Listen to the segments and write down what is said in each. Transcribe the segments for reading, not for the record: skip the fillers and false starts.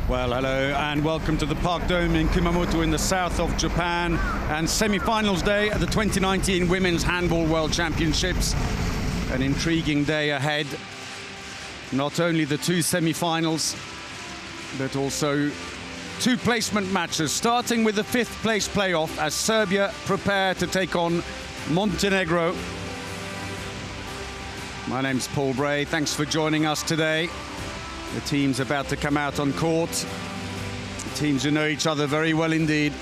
Well, hello and welcome to the Park Dome in Kumamoto in the south of Japan, and semi-finals day at the 2019 Women's Handball World Championships. An intriguing day ahead. Not only the two semi-finals, but also two placement matches, starting with the fifth place playoff as Serbia prepare to take on Montenegro. My name's Paul Bray. Thanks for joining us today. The team's about to come out on court. The teams who know each other very well indeed.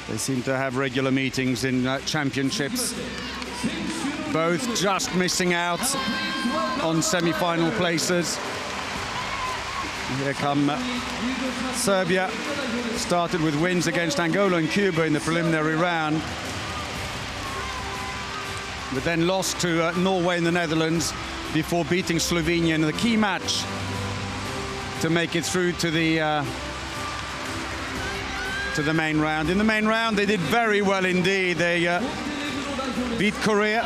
They seem to have regular meetings in championships. Both just missing out on semi-final places. Here come Serbia. Started with wins against Angola and Cuba in the preliminary round, but then lost to Norway and the Netherlands before beating Slovenia in the key match to make it through to the main round. In the main round, they did very well indeed. They beat Korea.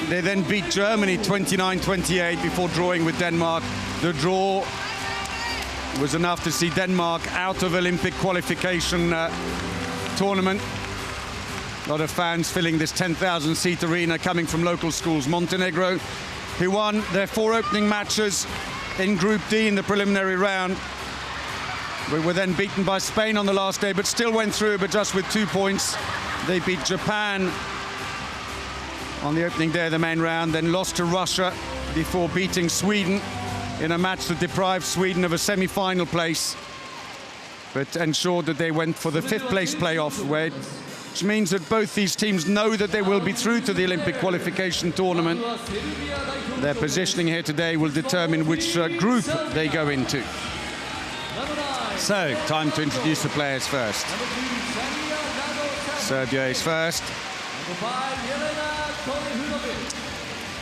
They then beat Germany 29-28 before drawing with Denmark. The draw was enough to see Denmark out of Olympic qualification tournament. A lot of fans filling this 10,000-seat arena coming from local schools. Montenegro, who won their 4 opening matches in Group D in the preliminary round. We were then beaten by Spain on the last day, but still went through, but just with 2 points. They beat Japan on the opening day of the main round, then lost to Russia before beating Sweden in a match that deprived Sweden of a semi-final place, but ensured that they went for the 5th place playoff, which means that both these teams know that they will be through to the Olympic qualification tournament. Their positioning here today will determine which group they go into. So, time to introduce the players first. Serbia is first.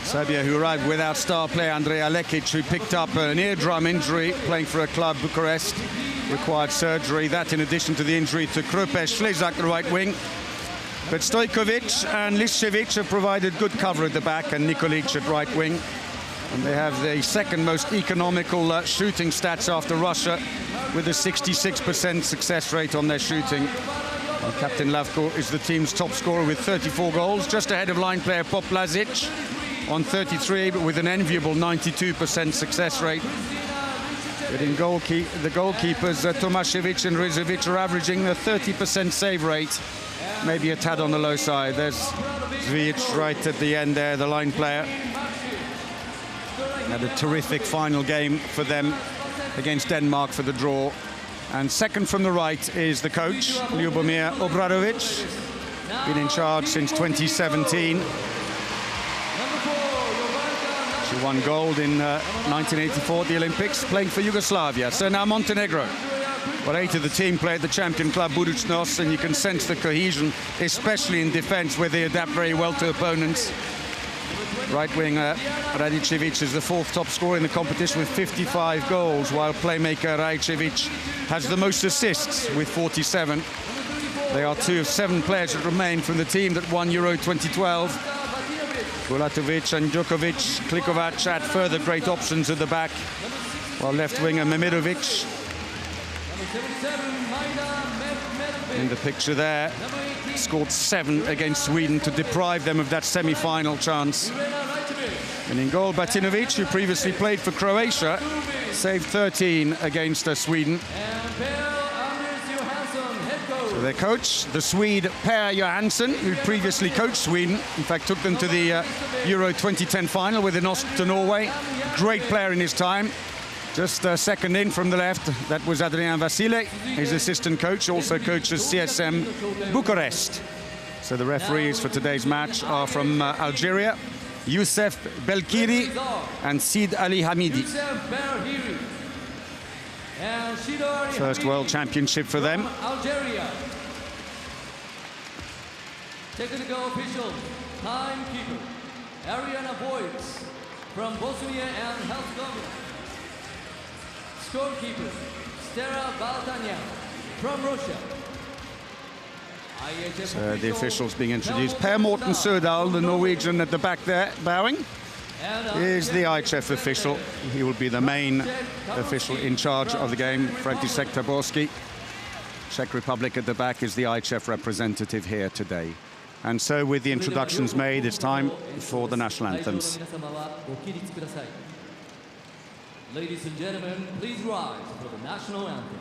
Serbia, who arrived without star player Andrea Lekic, who picked up an eardrum injury playing for a club, Bucharest, required surgery. That in addition to the injury to Krupes Šlezak, the right wing. But Stojkovic and Liščević have provided good cover at the back, and Nikolic at right wing. And they have the second most economical shooting stats after Russia, with a 66% success rate on their shooting. And Captain Lavko is the team's top scorer with 34 goals, just ahead of line player Poplazic on 33, but with an enviable 92% success rate. But in the goalkeepers, Tomašević and Rizovic are averaging a 30% save rate, maybe a tad on the low side. There's Zvijic right at the end there, the line player. Had a terrific final game for them against Denmark for the draw. And second from the right is the coach, Ljubomir Obradović, been in charge since 2017. She won gold in 1984 at the Olympics, playing for Yugoslavia. So now Montenegro. Well, 8 of the team play at the champion club Budućnost, and you can sense the cohesion, especially in defense, where they adapt very well to opponents. Right winger Radičević is the 4th top scorer in the competition with 55 goals, while playmaker Rajčević has the most assists with 47. They are 2 of 7 players that remain from the team that won Euro 2012. Bulatovic and Djokovic, Klikovac add further great options at the back, while left winger Memirovic in the picture there scored 7 against Sweden to deprive them of that semi-final chance. And in goal, Batinovic, who previously played for Croatia, saved 13 against Sweden. So their coach, the Swede Per Johansson, who previously coached Sweden, in fact took them to the Euro 2010 final with a loss to Norway. Great player in his time. Just second in from the left, that was Adrian Vasile, his assistant coach, also coaches CSM Bucharest. So the referees for today's match are from Algeria, Youssef Belkiri and Sid Ali Hamidi. First World Championship for them. Technical official, timekeeper, Ariana Voigt from Bosnia and Herzegovina. Scorekeeper, Stera Baltania from Russia. So the officials being introduced. Per Morten Sørdal, the Norwegian at the back there, bowing. is the IHF official. He will be the main official in charge of the game, František Taborski. Czech Republic at the back is the IHF representative here today. And so with the introductions made, it's time for the national anthems. Ladies and gentlemen, please rise for the national anthem.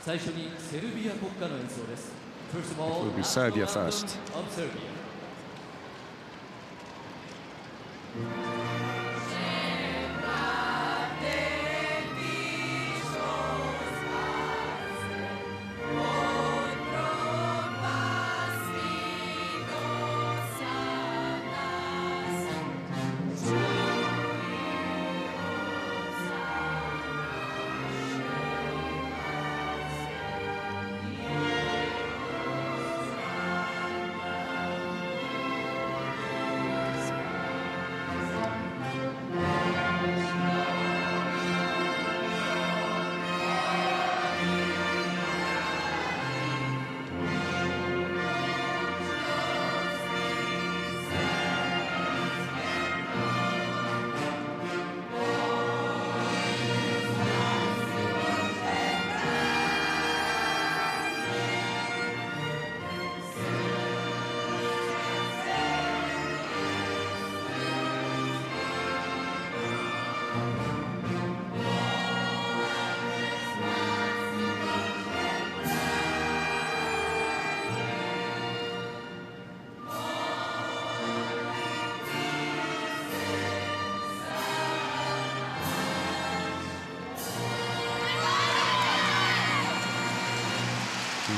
最初にセルビア国歌の演奏です。First of all, it will be Serbia first. Of Serbia.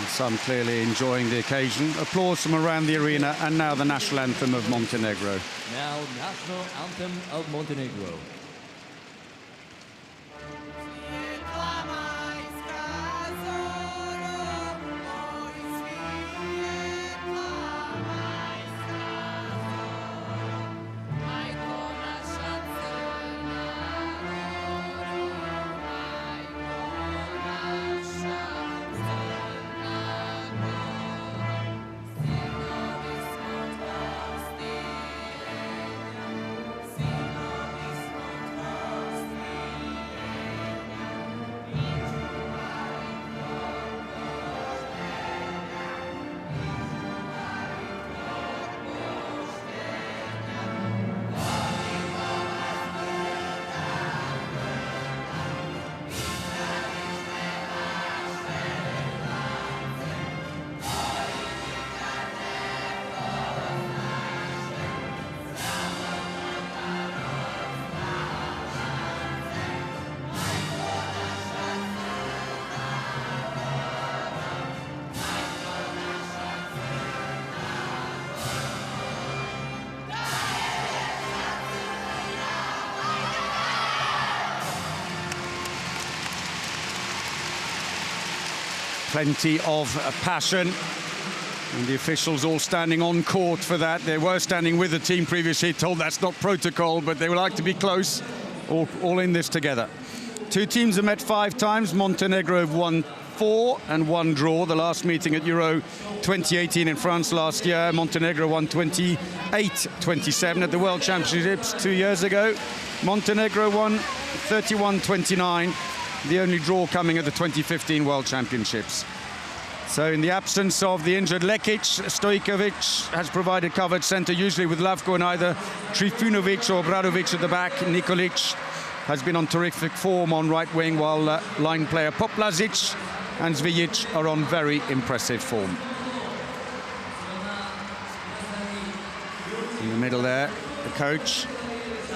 Some clearly enjoying the occasion. Applause from around the arena, and now the national anthem of Montenegro. Now, national anthem of Montenegro. Plenty of passion, and the officials all standing on court for that. They were standing with the team previously, told that's not protocol, but they would like to be close, all in this together. Two teams have met 5 times. Montenegro have won 4 and 1 draw. The last meeting at Euro 2018 in France last year. Montenegro won 28-27 at the World Championships 2 years ago. Montenegro won 31-29. The only draw coming at the 2015 World Championships. So in the absence of the injured Lekic, Stojkovic has provided covered centre, usually with Lavko and either Trifunovic or Obradovic at the back. Nikolic has been on terrific form on right wing, while line player Poplazic and Zvijic are on very impressive form. In the middle there, the coach,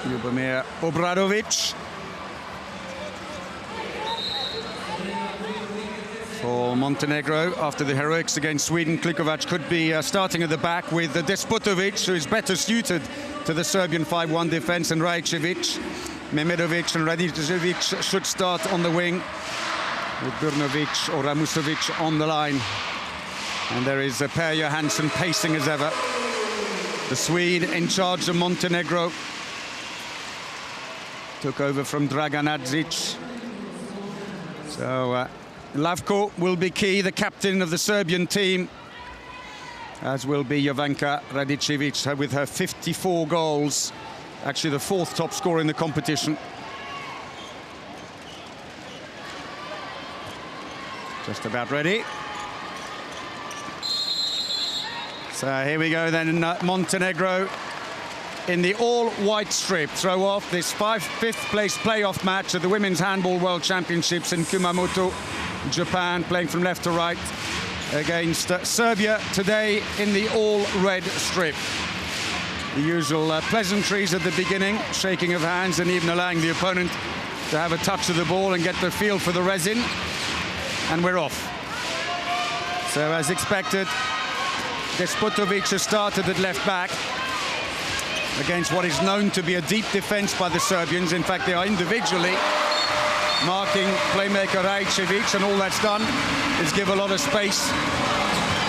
Ljubomir Obradovic. For Montenegro, after the heroics against Sweden, Klikovac could be starting at the back with Despotovic, who is better suited to the Serbian 5-1 defence, and Rajcevic. Memedovic and Radicevic should start on the wing, with Brnovic or Ramusovic on the line. And there is Per Johansson pacing as ever. The Swede in charge of Montenegro. Took over from Dragan Adzic. So Lavko will be key, the captain of the Serbian team. as will be Jovanka Radicevic with her 54 goals. Actually the fourth top scorer in the competition. Just about ready. So here we go then, Montenegro in the all-white strip. Throw off this fifth place playoff match at the Women's Handball World Championships in Kumamoto, Japan, playing from left to right against Serbia today in the all-red strip. The usual pleasantries at the beginning, shaking of hands and even allowing the opponent to have a touch of the ball and get the feel for the resin. And we're off. So as expected, Despotovic has started at left back against what is known to be a deep defense by the Serbians. In fact, they are individually marking playmaker Rajcevic, and all that's done is give a lot of space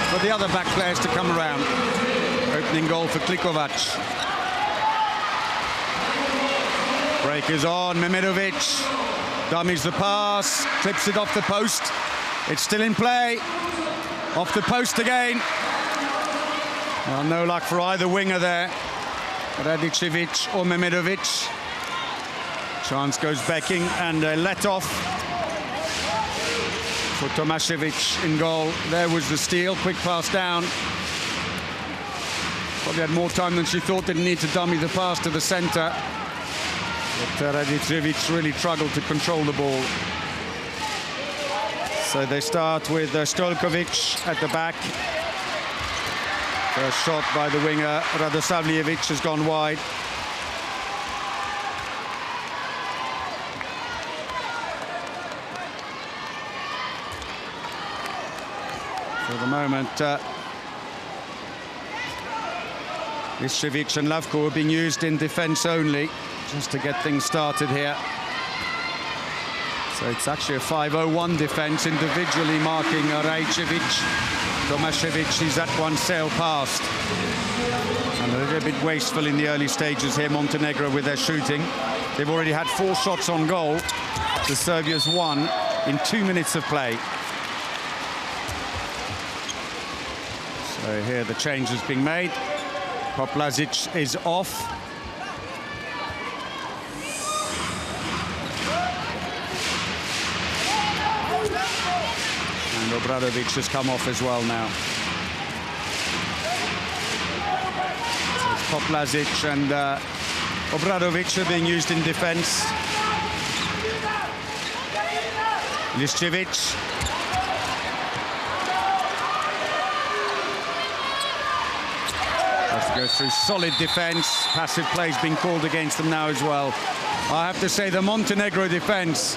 for the other back players to come around. Opening goal for Klikovac. Break is on, Memirovic dummies the pass, clips it off the post. It's still in play. Off the post again. Well, no luck for either winger there. Radicevic or Memirovic. Chance goes backing and a let off for Tomašević in goal. There was the steal, quick pass down. Probably had more time than she thought, didn't need to dummy the pass to the centre. But Radicevic really struggled to control the ball. So they start with Stojkovic at the back. First shot by the winger, Radosavljevic, has gone wide. For the moment, Ishcevic and Lavko are being used in defence only, just to get things started here. So it's actually a 5-0-1 defence, individually marking Rajcevic. Tomašević is at one sail past. And a little bit wasteful in the early stages here, Montenegro, with their shooting. They've already had 4 shots on goal. The Serbia's 1 in 2 minutes of play. So here the change has been made. Poplazic is off. And Obradovic has come off as well now. So it's Poplazic and Obradovic are being used in defence. Liscevic. Has to go through solid defence. Passive plays being called against them now as well. I have to say the Montenegro defence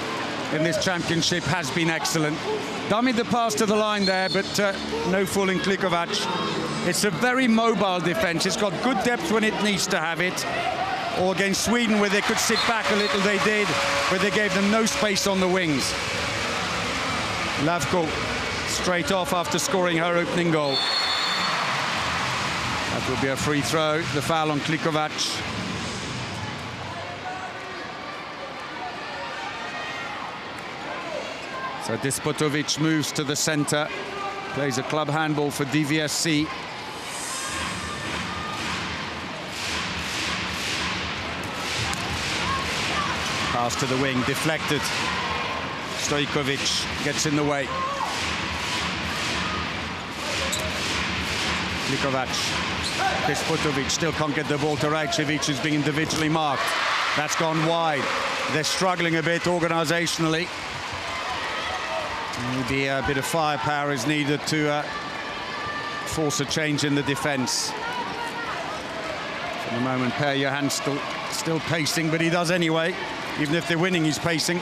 in this championship has been excellent. Dummied the pass to the line there, but no fooling Klikovac. It's a very mobile defence. It's got good depth when it needs to have it. Or against Sweden, where they could sit back a little, they did, but they gave them no space on the wings. Lavko straight off after scoring her opening goal. That will be a free throw. The foul on Klikovac. So Despotovic moves to the centre, plays a club handball for DVSC. Pass to the wing, deflected. Stojkovic gets in the way. Klikovac. Despotovic still can't get the ball to Rajcevic, who's being individually marked. That's gone wide. They're struggling a bit organisationally. Maybe a bit of firepower is needed to force a change in the defence. For the moment, Per Johan still pacing, but he does anyway. Even if they're winning, he's pacing.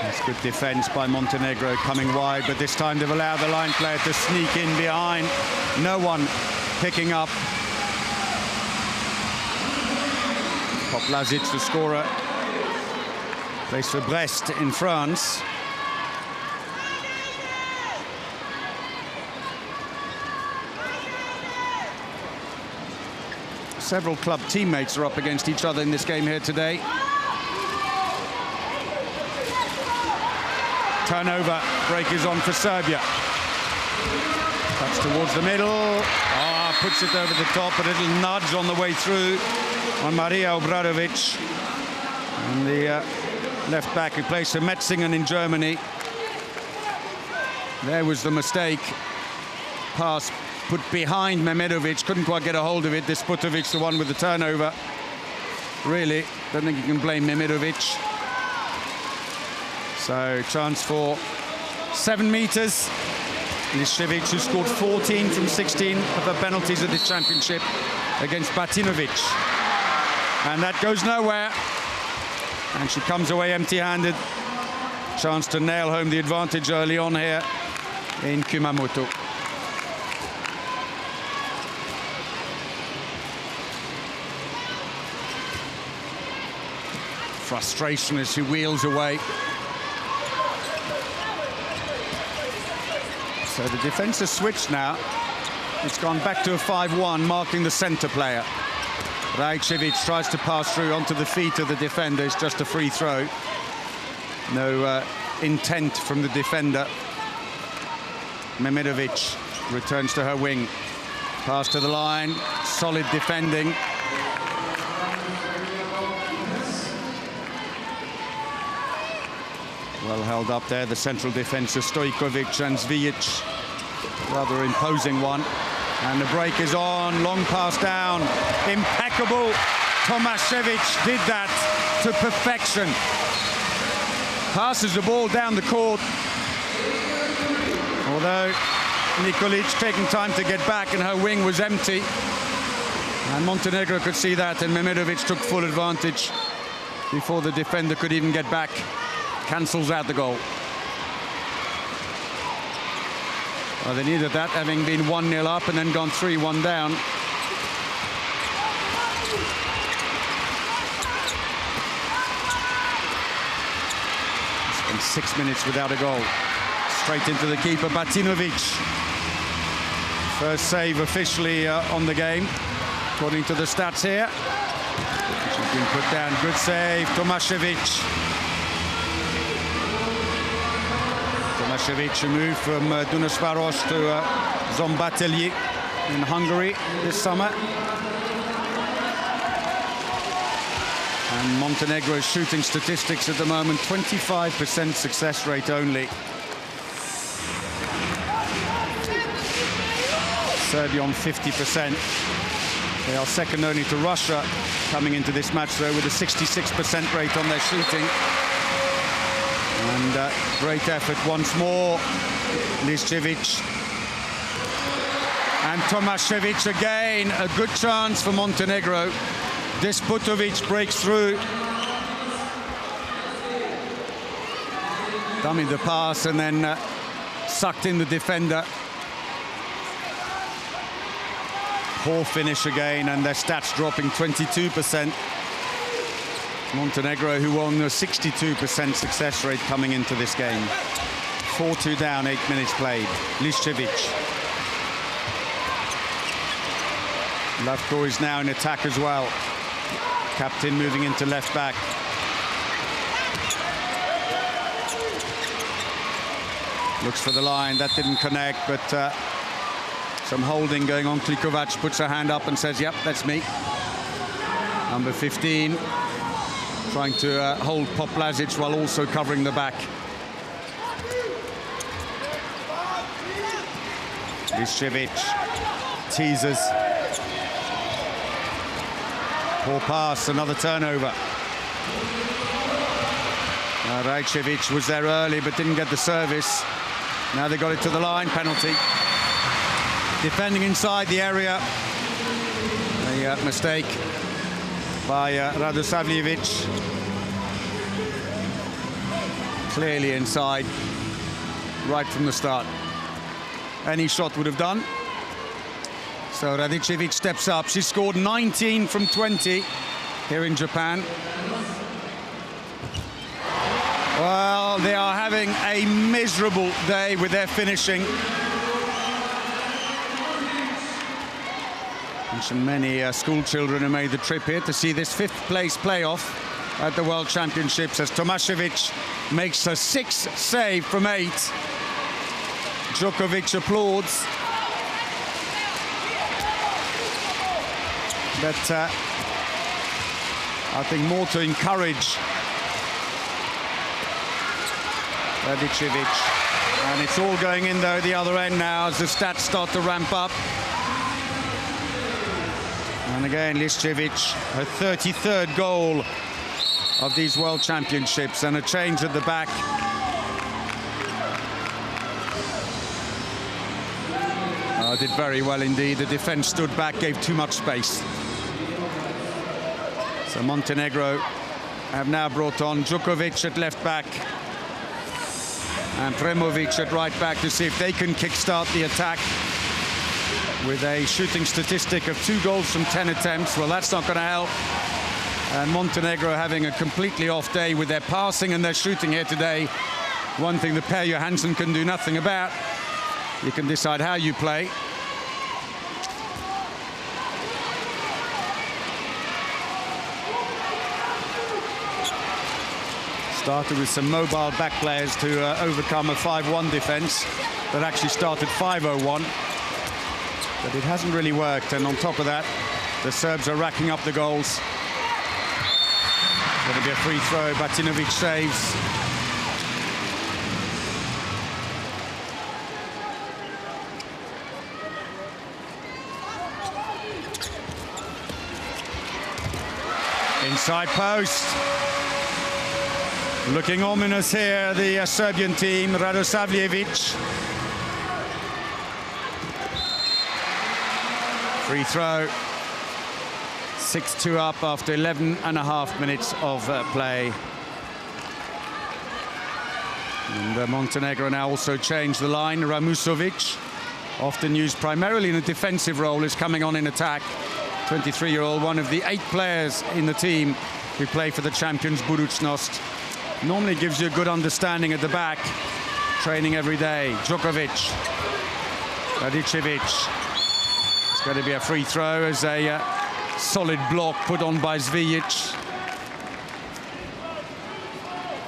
That's good defence by Montenegro, coming wide, but this time they've allowed the line player to sneak in behind. No one picking up. Poplazic, the scorer. Plays for Brest in France. Several club teammates are up against each other in this game here today. Turnover, break is on for Serbia. Touch towards the middle. Puts it over the top, a little nudge on the way through on Marija Obradović. And the left back who plays for Metzingen in Germany. There was the mistake. Pass put behind Mehmedovic, couldn't quite get a hold of it. Despotovic, the one with the turnover. Really, don't think you can blame Mehmedovic. So, chance for 7 meters. Liščević, who scored 14 from 16 of the penalties of this championship against Batinovic. And that goes nowhere. And she comes away empty-handed. Chance to nail home the advantage early on here in Kumamoto. Frustration as she wheels away. So the defense has switched now. It's gone back to a 5-1, marking the center player. Rajcevic tries to pass through onto the feet of the defender. It's just a free throw. No intent from the defender. Mehmedovic returns to her wing. Pass to the line. Solid defending. Well held up there, the central defender Stojkovic and Zvijic. Rather imposing one. And the break is on, long pass down. Impeccable. Tomašević did that to perfection. Passes the ball down the court. Although Nikolic taking time to get back and her wing was empty. And Montenegro could see that, and Mehmedovic took full advantage before the defender could even get back. Cancels out the goal. Well, they needed that, having been 1-0 up and then gone 3-1 down. Spent 6 minutes without a goal. Straight into the keeper, Batinovic. First save officially on the game, according to the stats here. She's been put down. Good save, Tomašević. Tomašević moved from Dunasvaros to Szombathely in Hungary this summer. And Montenegro's shooting statistics at the moment, 25% success rate only. Serbia on 50%. They are second only to Russia coming into this match, though, with a 66% rate on their shooting. And great effort once more. Liščević. And Tomašević again. A good chance for Montenegro. Despotovic breaks through. Dummied the pass and then sucked in the defender. Poor finish again, and their stats dropping 22%. Montenegro, who won a 62% success rate coming into this game. 4-2 down, 8 minutes played. Liščević. Lavko is now in attack as well. Captain moving into left back. Looks for the line, that didn't connect, but some holding going on. Klikovac puts her hand up and says, yep, that's me. Number 15. Trying to hold Poplazic while also covering the back. Liščević teases. Poor pass, another turnover. Rajcevic was there early but didn't get the service. Now they got it to the line, penalty. Defending inside the area. A mistake by Radosavljevic. Clearly inside, right from the start. Any shot would have done. So Radicevic steps up. She scored 19 from 20 here in Japan. Well, they are having a miserable day with their finishing. And so many school children who made the trip here to see this 5th place playoff at the World Championships as Tomašević makes a 6 save from 8. Djokovic applauds. But I think more to encourage Radičević. And it's all going in though the other end now as the stats start to ramp up. And again, Liščević, her 33rd goal of these World Championships, and a change at the back. Did very well indeed. The defense stood back, gave too much space. So Montenegro have now brought on Djokovic at left back and Premovic at right back to see if they can kickstart the attack with a shooting statistic of 2 goals from 10 attempts. Well, that's not going to help. And Montenegro having a completely off day with their passing and their shooting here today. One thing that Per Johansson can do nothing about. You can decide how you play. Started with some mobile back players to overcome a 5-1 defense that actually started 5-0-1. But it hasn't really worked, and on top of that, the Serbs are racking up the goals. Going to be a free throw. Batinovic saves. Inside post. Looking ominous here, the Serbian team. Radosavljevic. Free throw. 6-2 up after 11.5 minutes of play. And Montenegro now also changed the line. Ramusovic, often used primarily in a defensive role, is coming on in attack. 23-year-old, one of the 8 players in the team who play for the champions Budućnost. Normally gives you a good understanding at the back, training every day. Djokovic, Radičević. It's going to be a free throw as a solid block put on by Zvijic.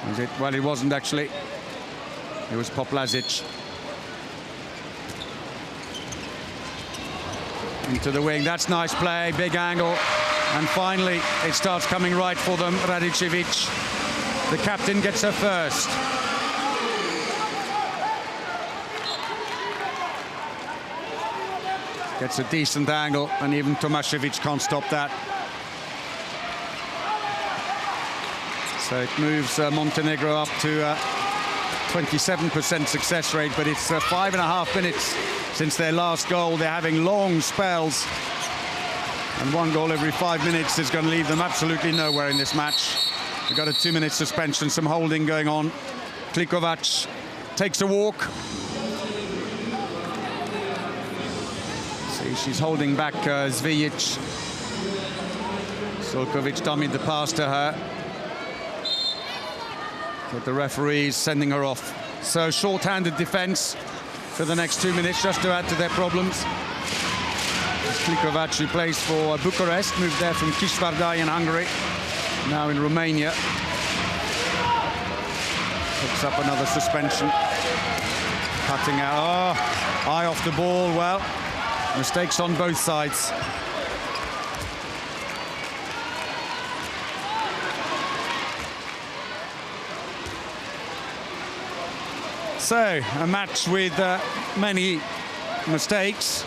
Was it? Well, it wasn't actually. It was Poplazic. Into the wing. That's nice play. Big angle. And finally, it starts coming right for them. Radičević. The captain gets her first. Gets a decent angle, and even Tomašević can't stop that. So it moves Montenegro up to 27% success rate, but it's 5.5 minutes since their last goal. They're having long spells, and 1 goal every 5 minutes is going to leave them absolutely nowhere in this match. We've got a 2-minute suspension, some holding going on. Klikovac takes a walk. See, she's holding back Zvijic. Sulkovic dummied the pass to her. But the referee is sending her off. So short-handed defense for the next 2 minutes, just to add to their problems. Klikovac, who plays for Bucharest, moved there from Kisvardai in Hungary. Now in Romania. Picks up another suspension. Cutting out. Oh, eye off the ball. Well, mistakes on both sides. So, a match with many mistakes.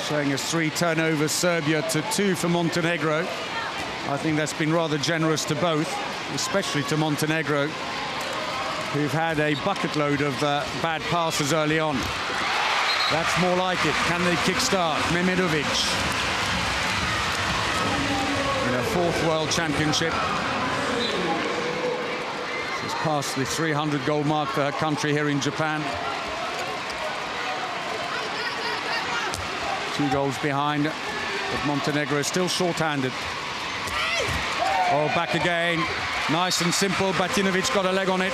Showing us 3 turnovers, Serbia to 2 for Montenegro. I think that's been rather generous to both, especially to Montenegro, who've had a bucket load of bad passes early on. That's more like it. Can they kickstart? Mehmedovic. In her 4th World Championship. She's passed the 300 goal mark for her country here in Japan. 2 goals behind, but Montenegro is still short-handed. Oh, back again. Nice and simple. Batinovic got a leg on it,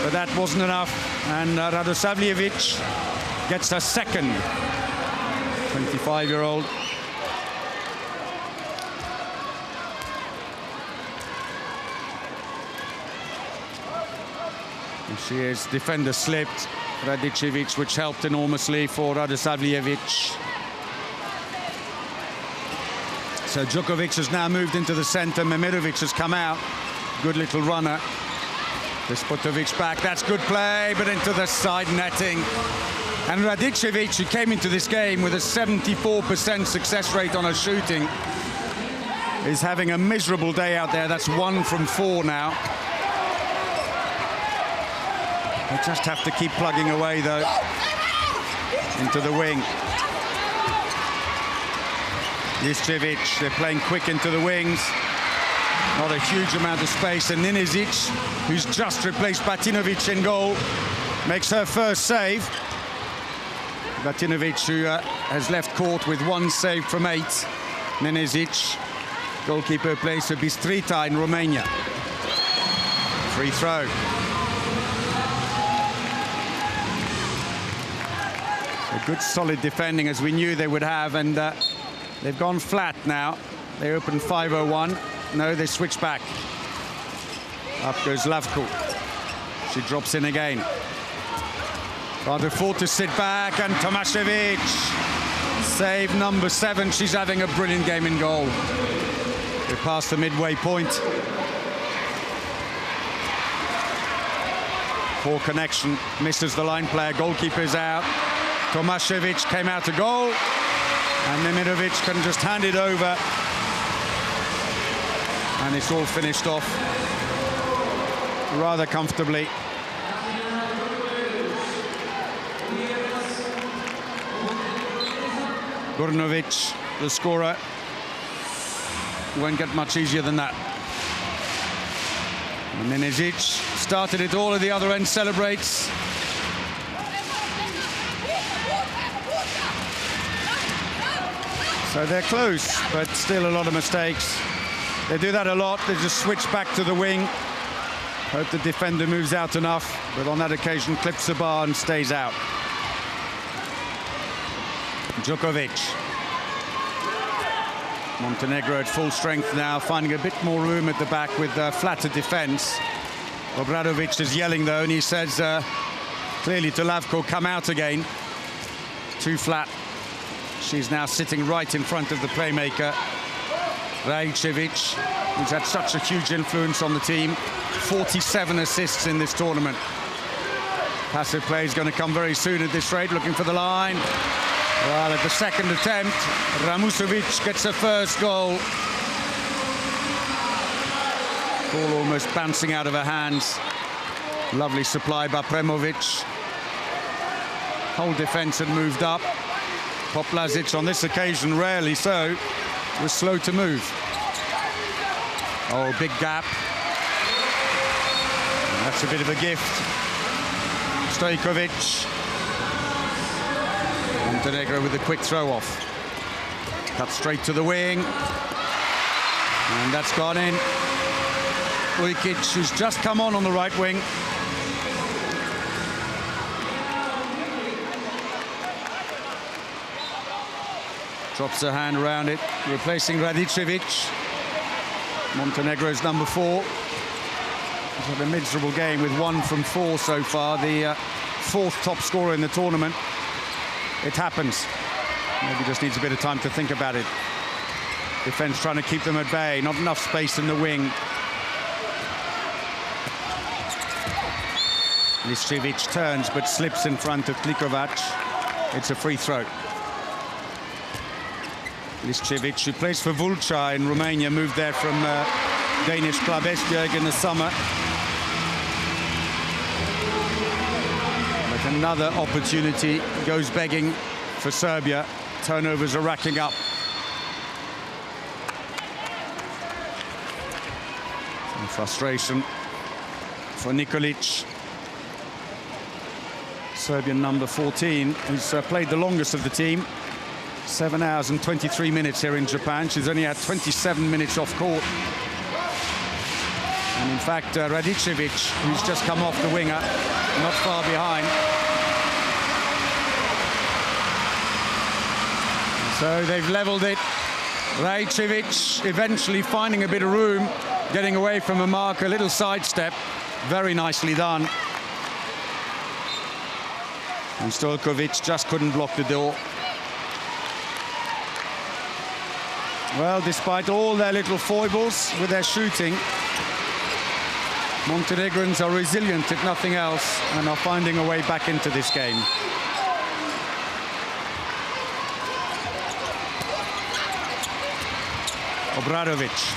but that wasn't enough. And Radosavljevic gets her second. 25-year-old. She is. Defender slipped. Radicevic, which helped enormously for Radosavljevic. So Djokovic has now moved into the center. Memirovic has come out. Good little runner. Despotovic back. That's good play, but into the side netting. And Radicevic, who came into this game with a 74% success rate on her shooting, is having a miserable day out there. That's 1 from 4 now. They just have to keep plugging away, though, into the wing. Liscevic, they're playing quick into the wings. Not a huge amount of space. And Ninezic, who's just replaced Batinovic in goal, makes her first save. Batinovic, who has left court with 1 save from 8. Ninezic, goalkeeper, plays for Bistrita in Romania. Free throw. A good solid defending, as we knew they would have, and they've gone flat now. They open 5-0-1. No, they switch back. Up goes Lavko. She drops in again. Can't afford to sit back, and Tomašević. Save number 7. She's having a brilliant game in goal. We're past the midway point. Poor connection. Misses the line player. Goalkeeper's out. Tomašević came out to goal. And Memirovic can just hand it over. And it's all finished off rather comfortably. Gurnovic, the scorer, won't get much easier than that. And Ninezic started it all at the other end, celebrates. So they're close, but still a lot of mistakes. They do that a lot. They just switch back to the wing. Hope the defender moves out enough, but on that occasion clips the bar and stays out. Djokovic. Montenegro at full strength now, finding a bit more room at the back with flatter defense. Obradovic is yelling though, and he says clearly to Lavko, come out again. Too flat. She's now sitting right in front of the playmaker, Radicevic, who's had such a huge influence on the team. 47 assists in this tournament. Passive play is going to come very soon at this rate, looking for the line. Well, at the second attempt, Ramusovic gets her first goal. Ball almost bouncing out of her hands. Lovely supply by Premovic. Whole defense had moved up. Poplazic, on this occasion, rarely so, was slow to move. Oh, big gap. And that's a bit of a gift. Stojkovic. Montenegro with a quick throw off. Cut straight to the wing. And that's gone in. Ujkic, who's just come on the right wing. Drops her hand around it, replacing Radicevic. Montenegro's number 4. He's had a miserable game with 1 from 4 so far, the 4th top scorer in the tournament. It happens. Maybe just needs a bit of time to think about it. Defense trying to keep them at bay, not enough space in the wing. Liscevic turns but slips in front of Klikovac. It's a free throw. Liscevic, who plays for Vulca in Romania, moved there from Danish club Esbjerg in the summer. But another opportunity goes begging for Serbia. Turnovers are racking up. Some frustration for Nikolic. Serbian number 14, who's played the longest of the team. 7 hours and 23 minutes here in Japan. She's only had 27 minutes off court. And in fact, Radicevic, who's just come off the winger, not far behind. So they've leveled it. Radicevic eventually finding a bit of room, getting away from a mark, a little sidestep. Very nicely done. And Stojkovic just couldn't block the door. Well, despite all their little foibles with their shooting, Montenegrins are resilient, if nothing else, and are finding a way back into this game. Obradovic.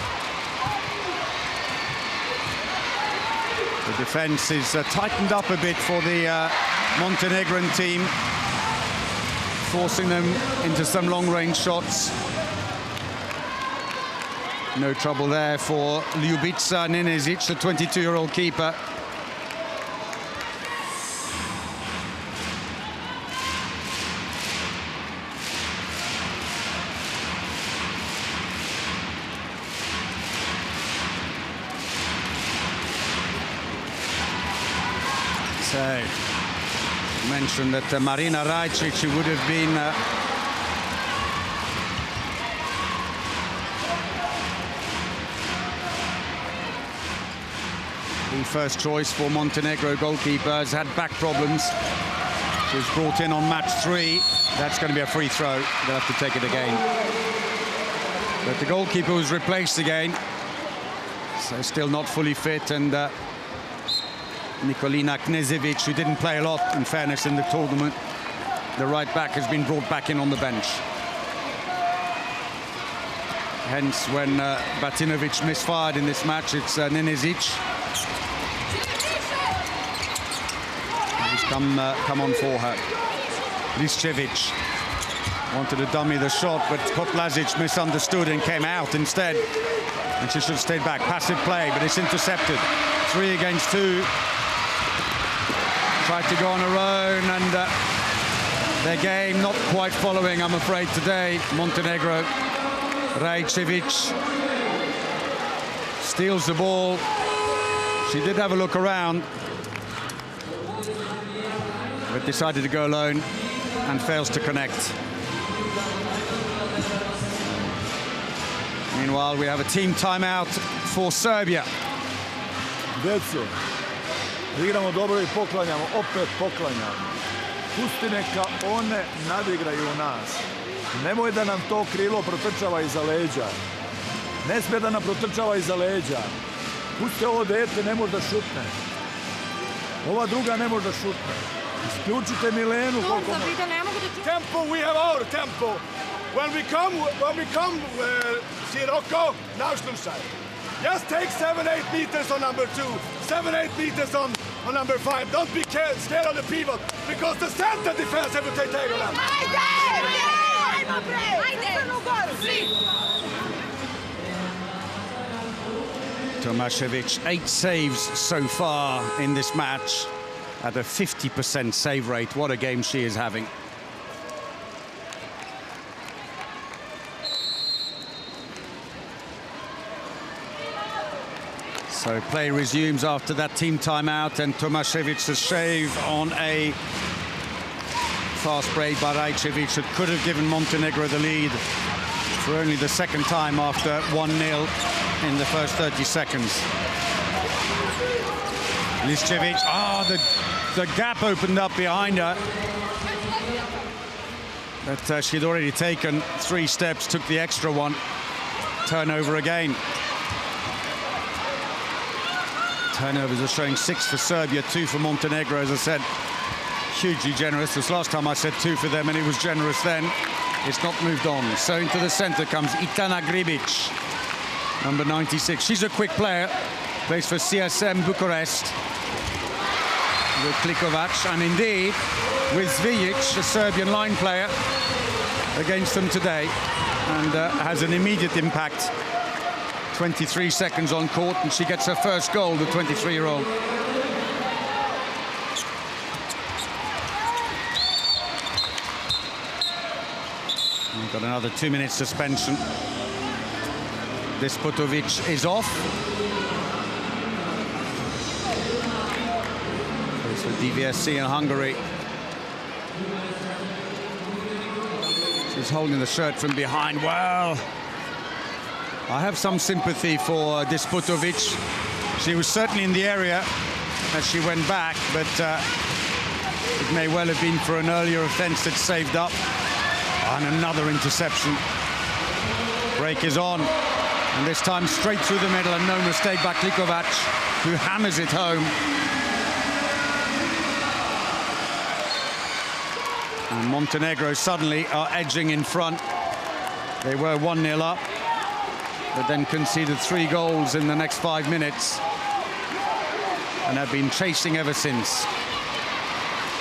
The defense is tightened up a bit for the Montenegrin team, forcing them into some long-range shots. No trouble there for Ljubica Nenezic, the 22-year-old keeper. So, mentioned that Marina Rajcic would have been the first choice for Montenegro goalkeeper. Has had back problems. She was brought in on match 3. That's going to be a free throw. They'll have to take it again. But the goalkeeper was replaced again, so still not fully fit. And Nikolina Knežević, who didn't play a lot, in fairness, in the tournament, the right back, has been brought back in on the bench. Hence, when Batinovic misfired in this match, it's Nenezic. He's come on for her. Liščević wanted to dummy the shot, but Kotlazic misunderstood and came out instead. And she should have stayed back. Passive play, but it's intercepted. 3 against 2. Tried to go on her own, and their game not quite following, I'm afraid, today. Montenegro. Rajcevic steals the ball. She did have a look around, but decided to go alone and fails to connect. Meanwhile, we have a team timeout for Serbia. Deco, igramo dobro i poklanjamo, opet poklanjamo. Pusti neka one nadigraju nas. Nemoj da nam to krilo protrčava iza leđa. Ne smije da nam protrčava iza leđa. Pusti ovo dete, ne može da šutne. Ova druga ne može da šutne. Isključite Milenu. Tempo, we have our tempo. When we come, Sirocco, Nauslunsaj. Just take 7-8 meters on number 2, 7-8 meters on number 5. Don't be scared of the pivot, because the center defense have to take on them. Tomašević, 8 saves so far in this match at a 50% save rate. What a game she is having. So play resumes after that team timeout, and Tomašević's shave on a fast break by Rajcevic that could have given Montenegro the lead for only the second time after 1-0 in the first 30 seconds. Liščević, the gap opened up behind her. But she'd already taken 3 steps, took the extra one. Turnover again. Turnovers are showing 6 for Serbia, 2 for Montenegro, as I said. Hugely generous. This last time I said 2 for them, and it was generous then. It's not moved on. So into the center comes Itana Gribic, number 96. She's a quick player, plays for CSM Bucharest with Klikovac, and indeed with Zvijic, a Serbian line player, against them today, and has an immediate impact. 23 seconds on court, and she gets her first goal, the 23-year-old. We've got another 2-minute suspension. Despotovic is off. Plays for DVSC in Hungary. She's holding the shirt from behind. Well, I have some sympathy for Despotovic. She was certainly in the area as she went back, but It may well have been for an earlier offence that saved up. And another interception. Break is on. And this time straight through the middle, and no mistake by Klikovac, who hammers it home. And Montenegro suddenly are edging in front. They were 1-0 up, but then conceded 3 goals in the next 5 minutes. And have been chasing ever since.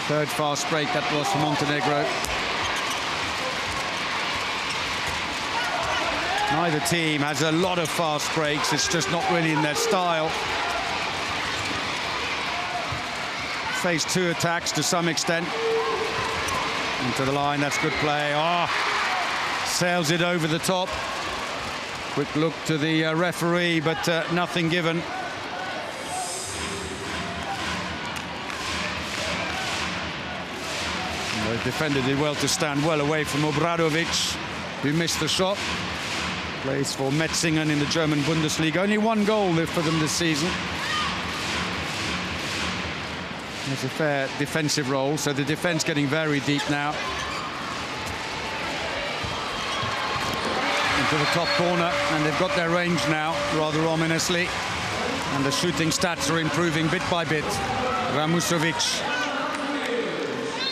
Third fast break that was for Montenegro. Neither team has a lot of fast breaks. It's just not really in their style. Faced 2 attacks to some extent. Into the line, that's good play. Oh, sails it over the top. Quick look to the referee, but nothing given. The defender did well to stand well away from Obradovic, who missed the shot. Plays for Metzingen in the German Bundesliga. Only 1 goal for them this season. It's a fair defensive role, so the defense getting very deep now. Into the top corner, and they've got their range now, rather ominously. And the shooting stats are improving bit by bit. Ramusovic.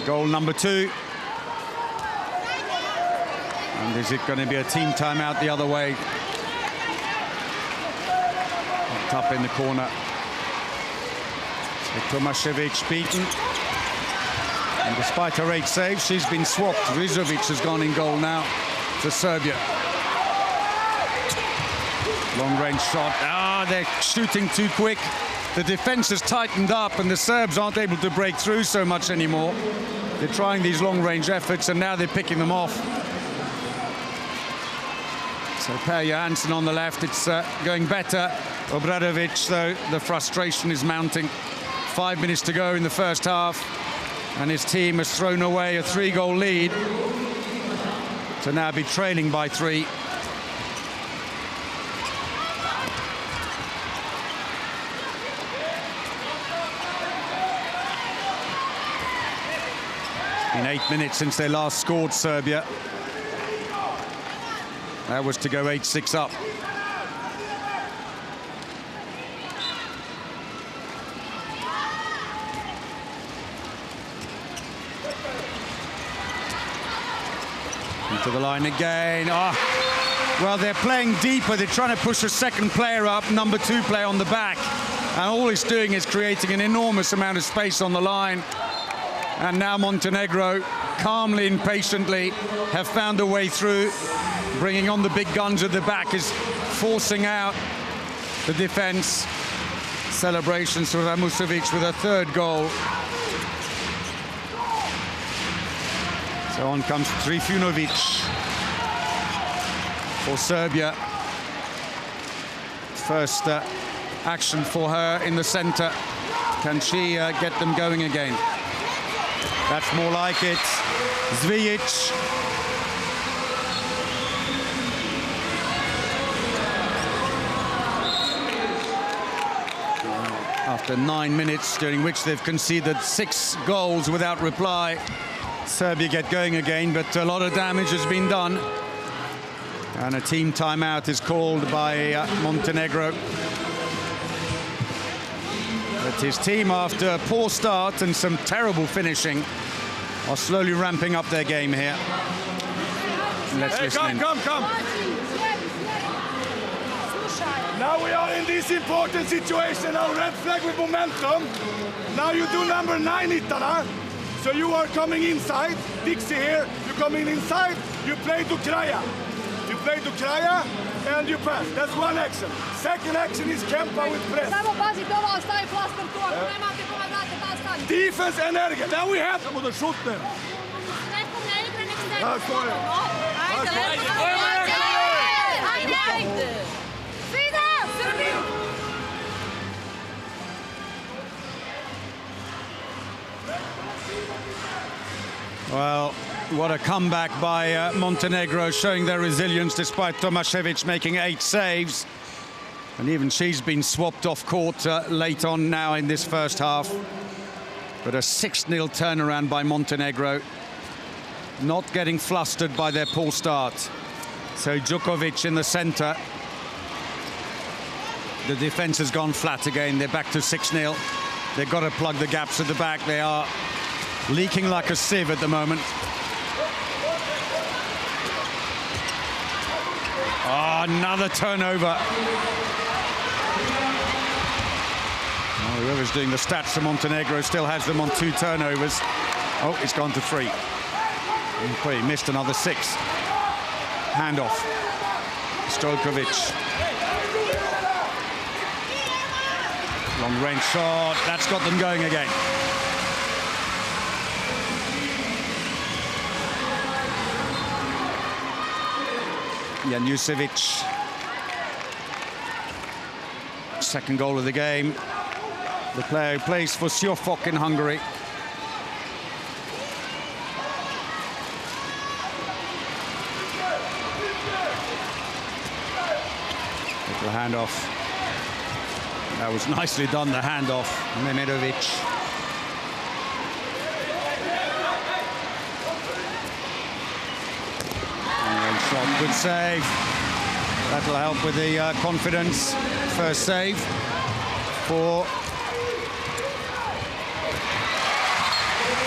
Goal number 2. And is it going to be a team timeout the other way? Up in the corner. So Tomašević beaten. And despite her 8 saves, she's been swapped. Rizovic has gone in goal now for Serbia. Long range shot. Ah, they're shooting too quick. The defense has tightened up, and the Serbs aren't able to break through so much anymore. They're trying these long-range efforts, and now they're picking them off. So Per Johansson on the left, it's going better. Obradovic, though, the frustration is mounting. 5 minutes to go in the first half, and his team has thrown away a 3-goal lead to now be trailing by 3. In 8 minutes since they last scored, Serbia. That was to go 8-6 up. Into the line again. Oh, well, they're playing deeper. They're trying to push a second player up, number 2 player on the back. And all it's doing is creating an enormous amount of space on the line. And now Montenegro, calmly and patiently, have found a way through. Bringing on the big guns at the back is forcing out the defense. Celebrations for Ramusovic with a 3rd goal. So on comes Trifunovic for Serbia. First action for her in the center. Can she get them going again? That's more like it. Zvijic. After 9 minutes, during which they've conceded 6 goals without reply, Serbia get going again, but a lot of damage has been done. And a team timeout is called by Montenegro. But his team, after a poor start and some terrible finishing, are slowly ramping up their game here. Let's listen in. Come. Now we are in this important situation. Now red flag with momentum. Now you do number 9, Itala. So you are coming inside. Dixie here. You're coming inside. You play to Kraja. You play to Kraja and you pass. That's one action. Second action is Kempa with press. Defense energy. Now we have to shoot them. Well, what a comeback by Montenegro, showing their resilience despite Tomašević making 8 saves. And even she's been swapped off court late on now in this first half. But a 6-0 turnaround by Montenegro. Not getting flustered by their poor start. So Djokovic in the center. The defense has gone flat again. They're back to 6-0. They've got to plug the gaps at the back. They are leaking like a sieve at the moment. Oh, another turnover. Well, whoever's doing the stats for Montenegro still has them on 2 turnovers. Oh, it's gone to 3. He missed another 6. Handoff. Stojkovic. Long range shot. That's got them going again. Janjušević. Second goal of the game. The player who plays for Siófok in Hungary. Little handoff. That was nicely done, the handoff. Mehmedovic. Shot, good save. That'll help with the confidence. First save for...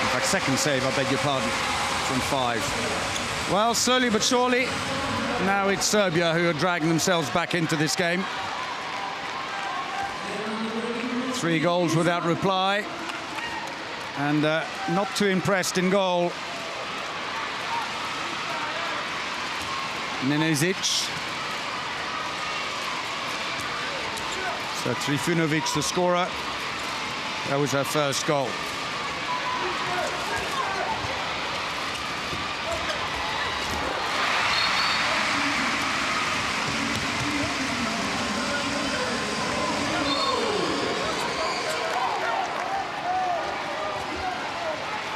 In fact, second save, I beg your pardon, from 5. Well, slowly but surely, now it's Serbia who are dragging themselves back into this game. 3 goals without reply. And not too impressed in goal. Nenezic. So Trifunovic, the scorer. That was her first goal.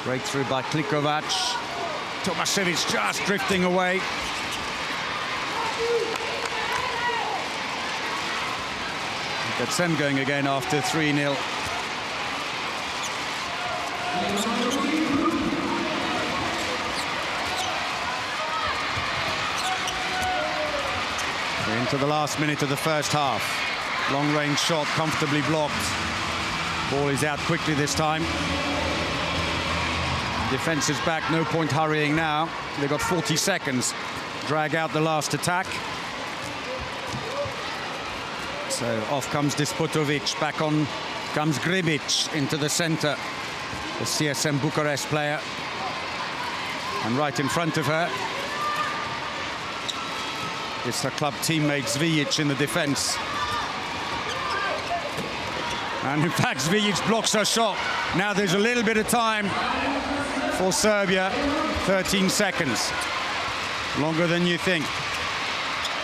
Breakthrough by Klikovac. Tomašević just drifting away. Gets them going again after 3-0. We're into the last minute of the first half. Long range shot comfortably blocked. Ball is out quickly this time. Defense is back, no point hurrying now. They've got 40 seconds. Drag out the last attack. So off comes Despotovic, back on comes Gribic into the center, the CSM Bucharest player. And right in front of her is her club teammate Zvijic in the defense. And in fact, Zvijic blocks her shot. Now there's a little bit of time for Serbia, 13 seconds. Longer than you think.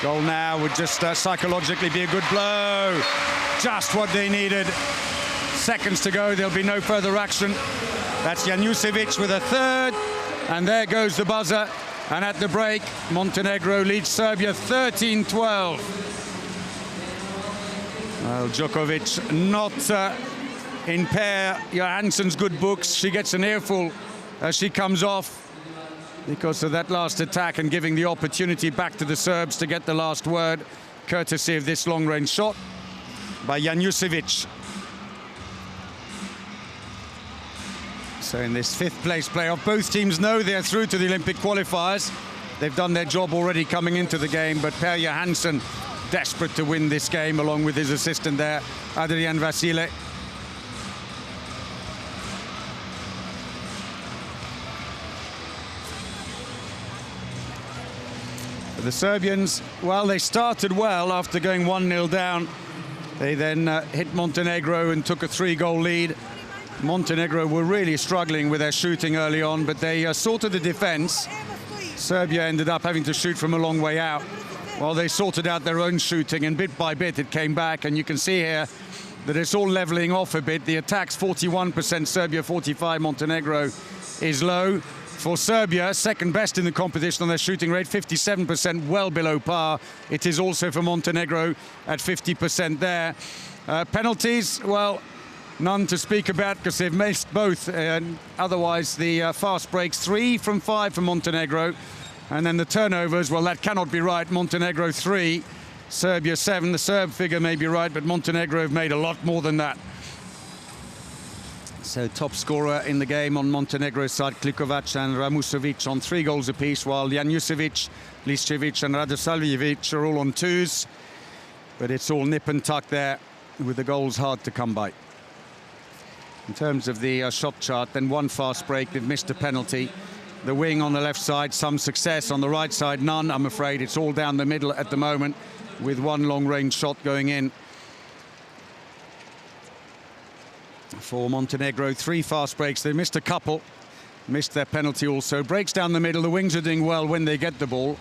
Goal now would just psychologically be a good blow. Just what they needed. Seconds to go, there'll be no further action. That's Janjušević with a third. And there goes the buzzer. And at the break, Montenegro leads Serbia 13-12. Well, Djokovic not in pair. Johansson's good books. She gets an earful as she comes off because of that last attack and giving the opportunity back to the Serbs to get the last word, courtesy of this long-range shot by Janjušević. So in this 5th place playoff, both teams know they're through to the Olympic qualifiers. They've done their job already coming into the game, but Per Johansson desperate to win this game along with his assistant there, Adrian Vasile. The Serbians, well, they started well after going 1-0 down. They then hit Montenegro and took a 3-goal lead. Montenegro were really struggling with their shooting early on, but they sorted the defense. Serbia ended up having to shoot from a long way out. Well, they sorted out their own shooting, and bit by bit it came back. And you can see here that it's all leveling off a bit. The attack's 41%, Serbia 45%, Montenegro is low. For Serbia, second best in the competition on their shooting rate, 57%, well below par. It is also for Montenegro at 50% there. Penalties, well, none to speak about because they've missed both. Otherwise, the fast breaks, 3 from 5 for Montenegro. And then the turnovers, well, that cannot be right. Montenegro 3, Serbia 7. The Serb figure may be right, but Montenegro have made a lot more than that. So top scorer in the game on Montenegro's side, Klikovac and Ramusovic on 3 goals apiece, while Janusevic, Liščević and Radosavljevic are all on 2s. But it's all nip and tuck there, with the goals hard to come by. In terms of the shot chart, then 1 fast break, they've missed a penalty. The wing on the left side, some success. On the right side, none, I'm afraid. It's all down the middle at the moment, with 1 long-range shot going in. For Montenegro, 3 fast breaks. They missed a couple, missed their penalty also. Breaks down the middle. The wings are doing well when they get the ball.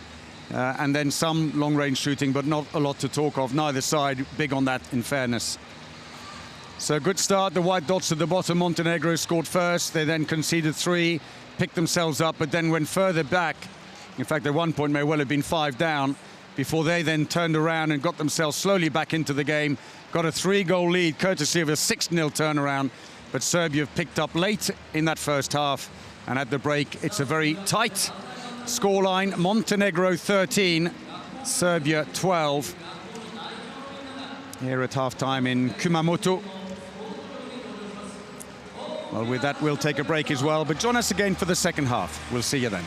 And then some long-range shooting, but not a lot to talk of. Neither side big on that, in fairness. So good start. The white dots at the bottom. Montenegro scored first. They then conceded 3, picked themselves up, but then went further back. In fact, at one point may well have been 5 down, before they then turned around and got themselves slowly back into the game. Got a 3-goal lead, courtesy of a 6-0 turnaround. But Serbia have picked up late in that first half. And at the break, it's a very tight scoreline. Montenegro 13, Serbia 12. Here at half-time in Kumamoto. Well, with that, we'll take a break as well. But join us again for the second half. We'll see you then.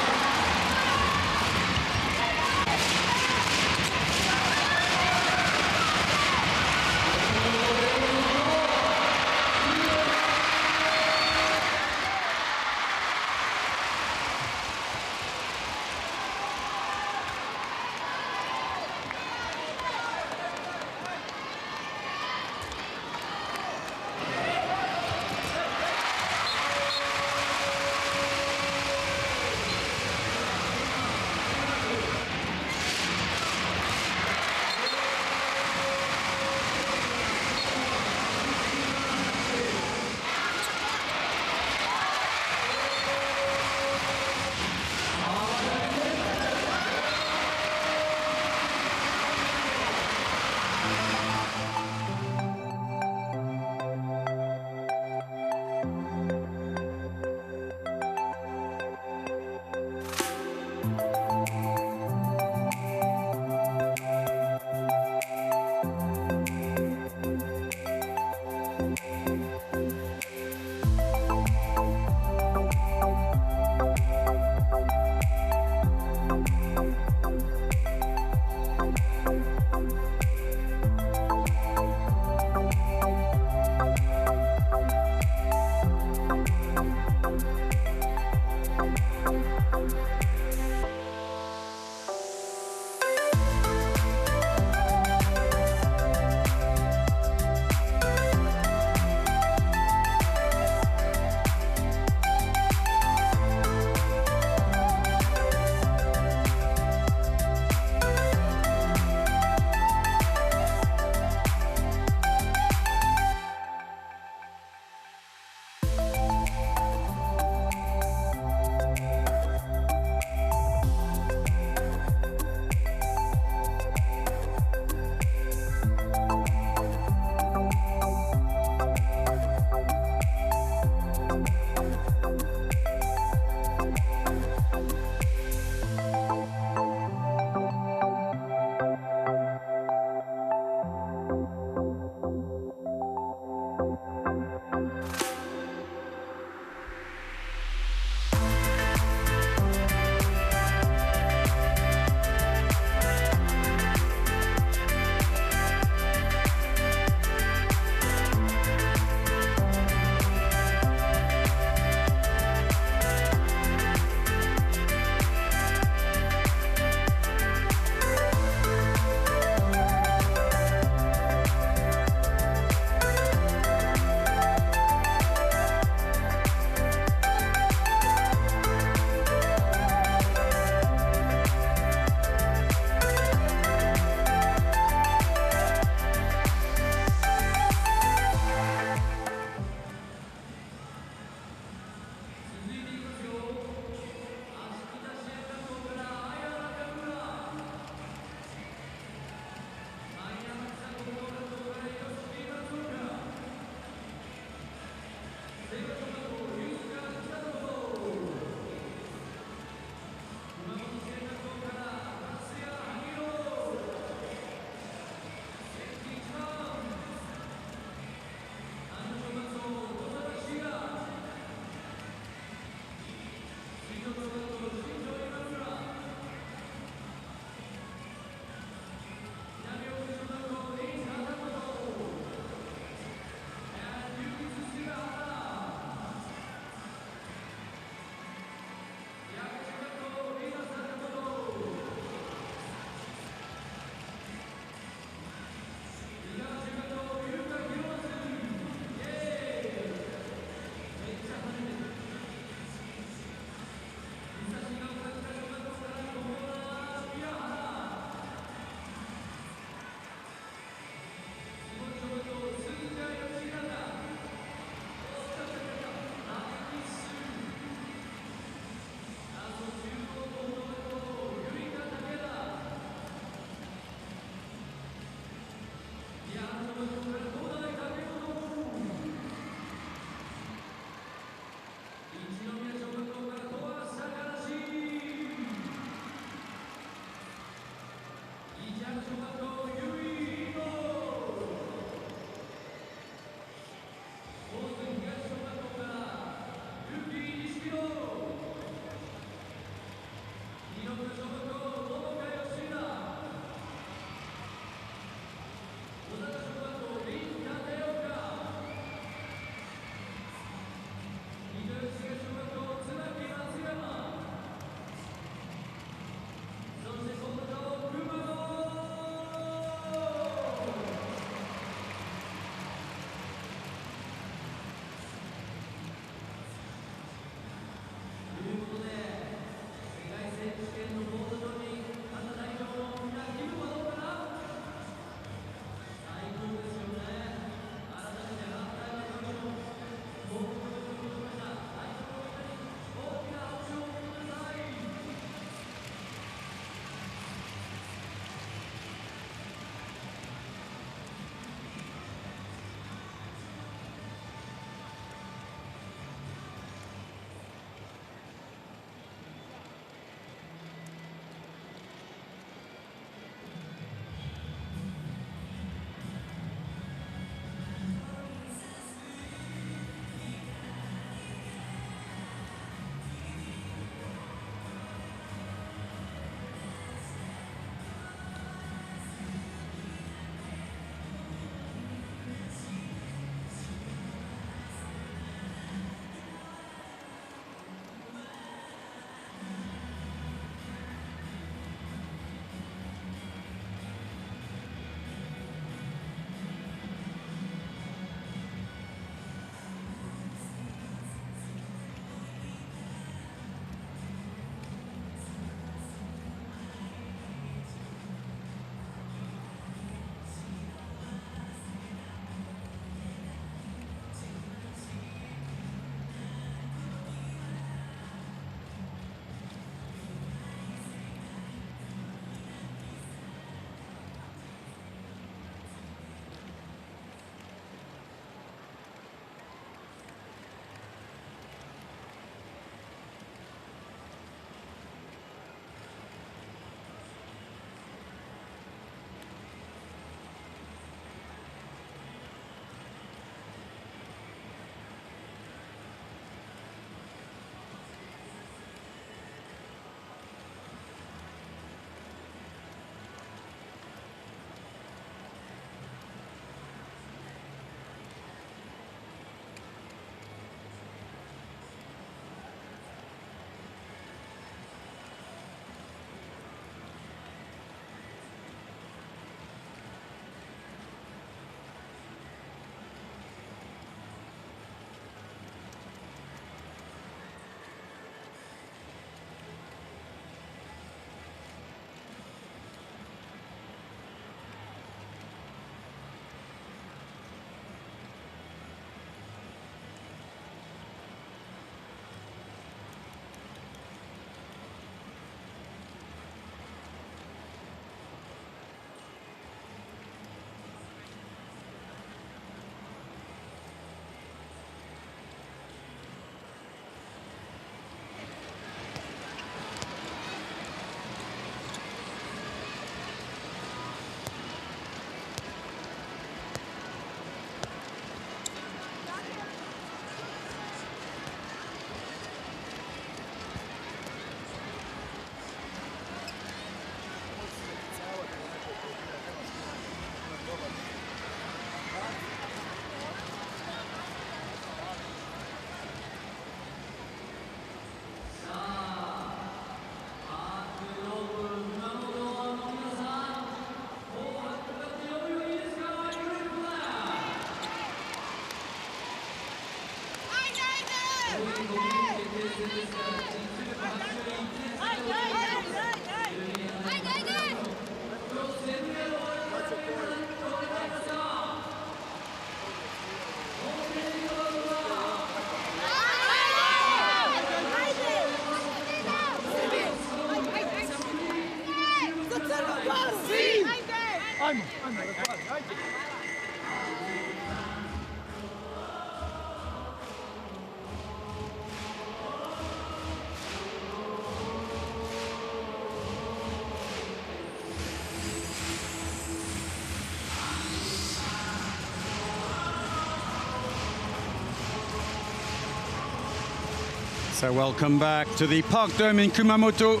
So welcome back to the Park Dome in Kumamoto.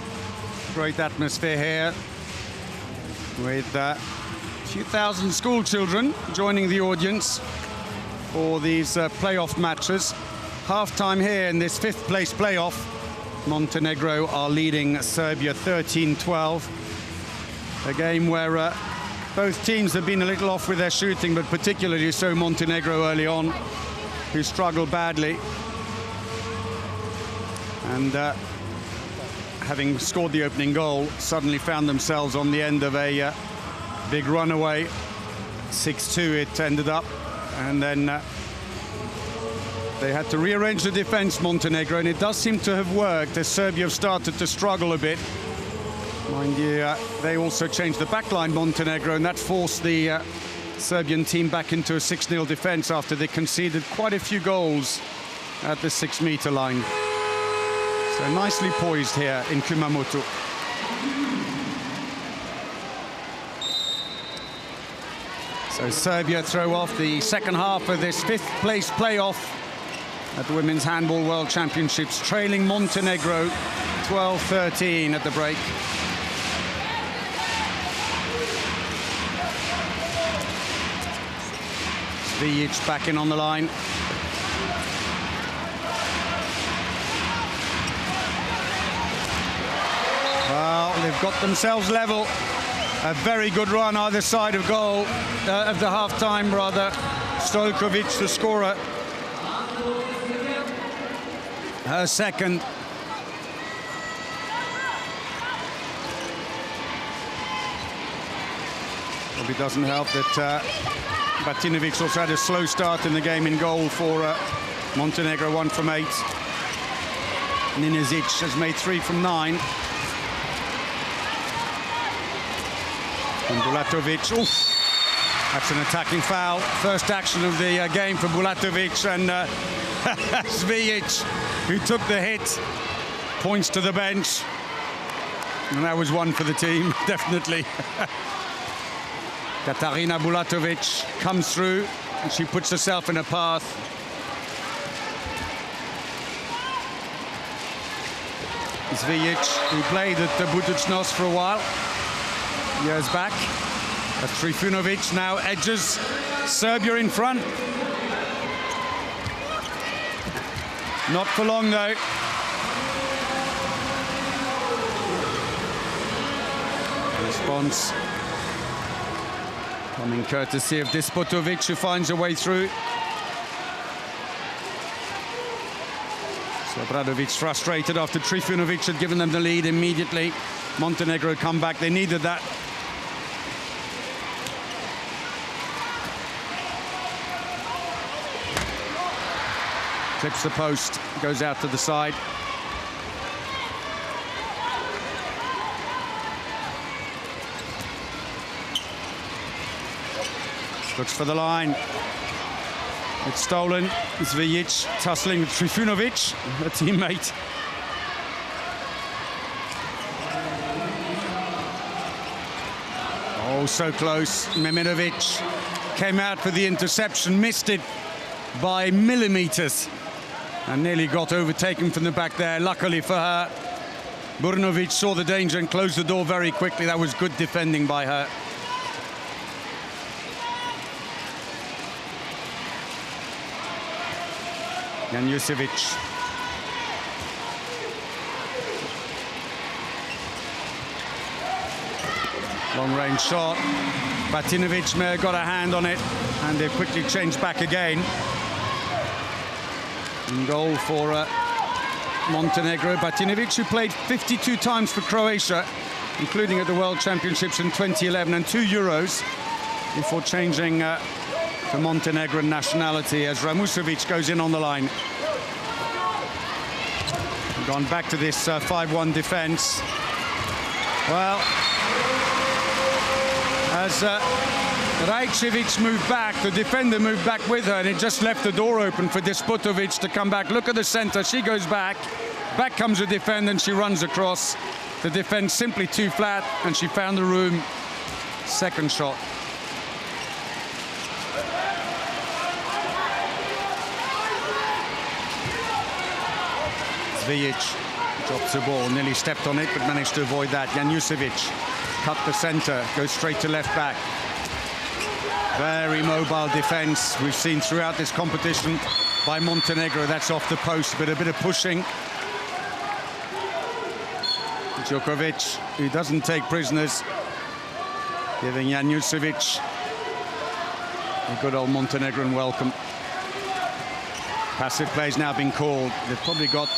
Great atmosphere here with a few thousand school children joining the audience for these playoff matches. Half-time here in this fifth place playoff. Montenegro are leading Serbia 13-12. A game where both teams have been a little off with their shooting, but particularly so Montenegro early on, who struggled badly. And having scored the opening goal, suddenly found themselves on the end of a big runaway. 6-2 it ended up, and then they had to rearrange the defense, Montenegro, and it does seem to have worked as Serbia have started to struggle a bit. Mind you, they also changed the backline, Montenegro, and that forced the Serbian team back into a 6-0 defense after they conceded quite a few goals at the 6-meter line. So nicely poised here in Kumamoto. So Serbia throw off the second half of this fifth place playoff at the Women's Handball World Championships, trailing Montenegro 12-13 at the break. Svijic back in on the line. Well, they've got themselves level. A very good run either side of goal, of the half-time rather. Stojkovic, the scorer. Her second. Probably doesn't help that Batinovic also had a slow start in the game in goal for Montenegro, 1 from 8. Ninezic has made 3 from 9. And Bulatovic, oof, that's an attacking foul. First action of the game for Bulatovic, and Svijic, who took the hit, points to the bench. And that was one for the team, definitely. Katarina Bulatovic comes through, and she puts herself in a path. Svijic, who played at Budućnost for a while, years back. Trifunovic now edges Serbia in front. Not for long though. Response coming courtesy of Despotovic, who finds a way through. So Bradovic frustrated after Trifunovic had given them the lead immediately. Montenegro come back, they needed that. Clips the post, goes out to the side. Looks for the line. It's stolen. Svijic tussling with Trifunovic, a teammate. Oh, so close. Meminovic came out for the interception, missed it by millimeters, and nearly got overtaken from the back there. Luckily for her, Burnovic saw the danger and closed the door very quickly. That was good defending by her. Janjusevic. Long-range shot. Batinovic may have got a hand on it, and they've quickly changed back again. In goal for Montenegro. Batinovic, who played 52 times for Croatia, including at the World Championships in 2011 and 2 Euros, before changing to Montenegrin nationality as Ramusovic goes in on the line. Gone back to this 5-1 defense. Well, as Rajcevic moved back, the defender moved back with her, and it just left the door open for Despotovic to come back. Look at the center, she goes back. Back comes the defender and she runs across. The defense simply too flat, and she found the room. Second shot. Zvijic drops the ball, nearly stepped on it, but managed to avoid that. Janušević cut the center, goes straight to left back. Very mobile defense we've seen throughout this competition by Montenegro. That's off the post, but a bit of pushing. Djokovic, who doesn't take prisoners, giving Janušević a good old Montenegrin welcome. Passive play's now been called. They've probably got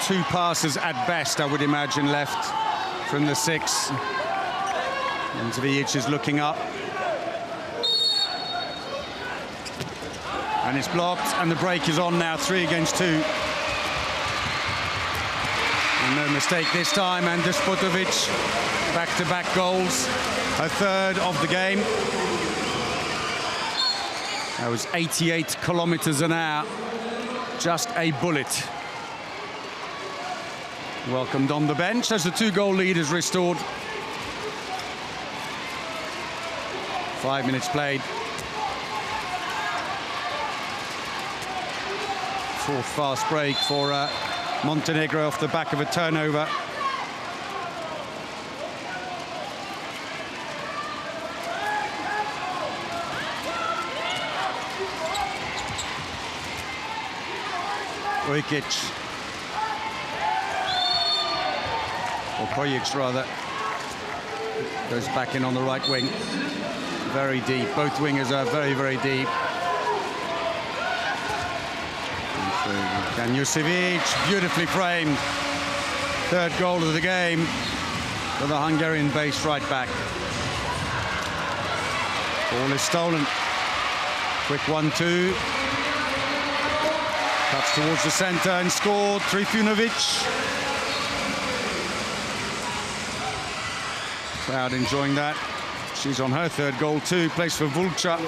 2 passes at best, I would imagine, left from the 6. And Zvijic is looking up. And it's blocked, and the break is on now, 3 against 2. And no mistake this time, and Despotovic, back-to-back goals, a third of the game. That was 88 kilometers an hour, just a bullet. Welcomed on the bench as the 2-goal lead is restored. 5 minutes played. 4th fast break for Montenegro off the back of a turnover. Ujkic. Or Kojic, rather. Goes back in on the right wing. Very deep. Both wingers are very, very deep. Janušević, beautifully framed. 3rd goal of the game for the Hungarian-based right back. Ball is stolen. Quick 1-2. Cuts towards the centre and scored. Trifunovic. Crowd enjoying that. She's on her 3rd goal too. Plays for Vulca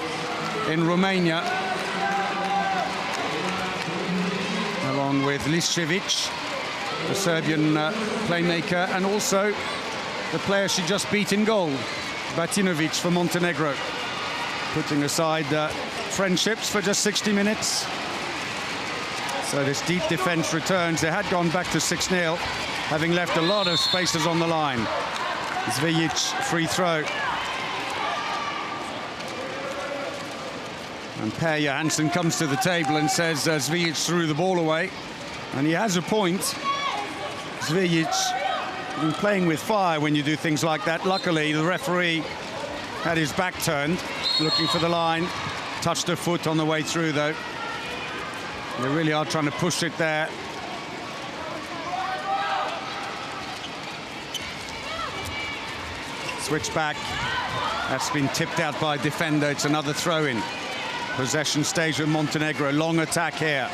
in Romania. Along with Liscevic, the Serbian playmaker, and also the player she just beat in goal, Batinovic for Montenegro. Putting aside friendships for just 60 minutes. So this deep defense returns. They had gone back to 6-0, having left a lot of spaces on the line. Zvijic, free throw. And Per Johansson comes to the table and says Zvijic threw the ball away. And he has a point. Zvijic, been playing with fire when you do things like that. Luckily, the referee had his back turned, looking for the line. Touched her foot on the way through, though. They really are trying to push it there. Switch back. That's been tipped out by a defender. It's another throw-in. Possession stays with Montenegro. Long attack here.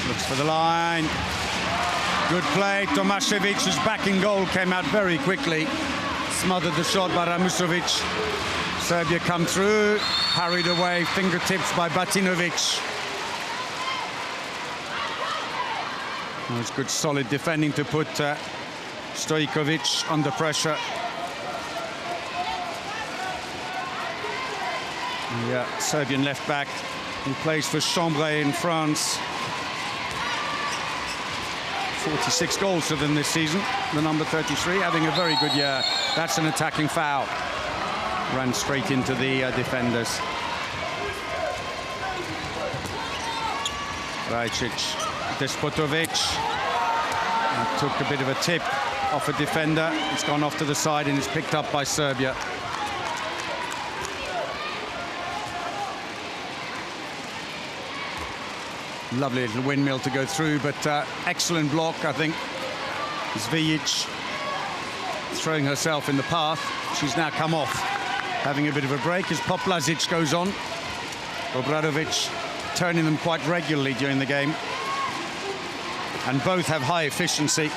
Looks for the line. Good play. Tomašević's back in goal came out very quickly. Smothered the shot by Ramusovic. Serbia come through. Parried away. Fingertips by Batinovic. Well, it's good solid defending to put Stojkovic under pressure. Yeah, Serbian left back who plays for Chambray in France. 46 goals for them this season. The number 33 having a very good year. That's an attacking foul. Ran straight into the defenders. Rajcic, Despotovic. Took a bit of a tip off a defender. It's gone off to the side and it's picked up by Serbia. Lovely little windmill to go through, but excellent block, I think. Zvijic throwing herself in the path. She's now come off, having a bit of a break as Poplazic goes on. Obradovic turning them quite regularly during the game. And both have high efficiency.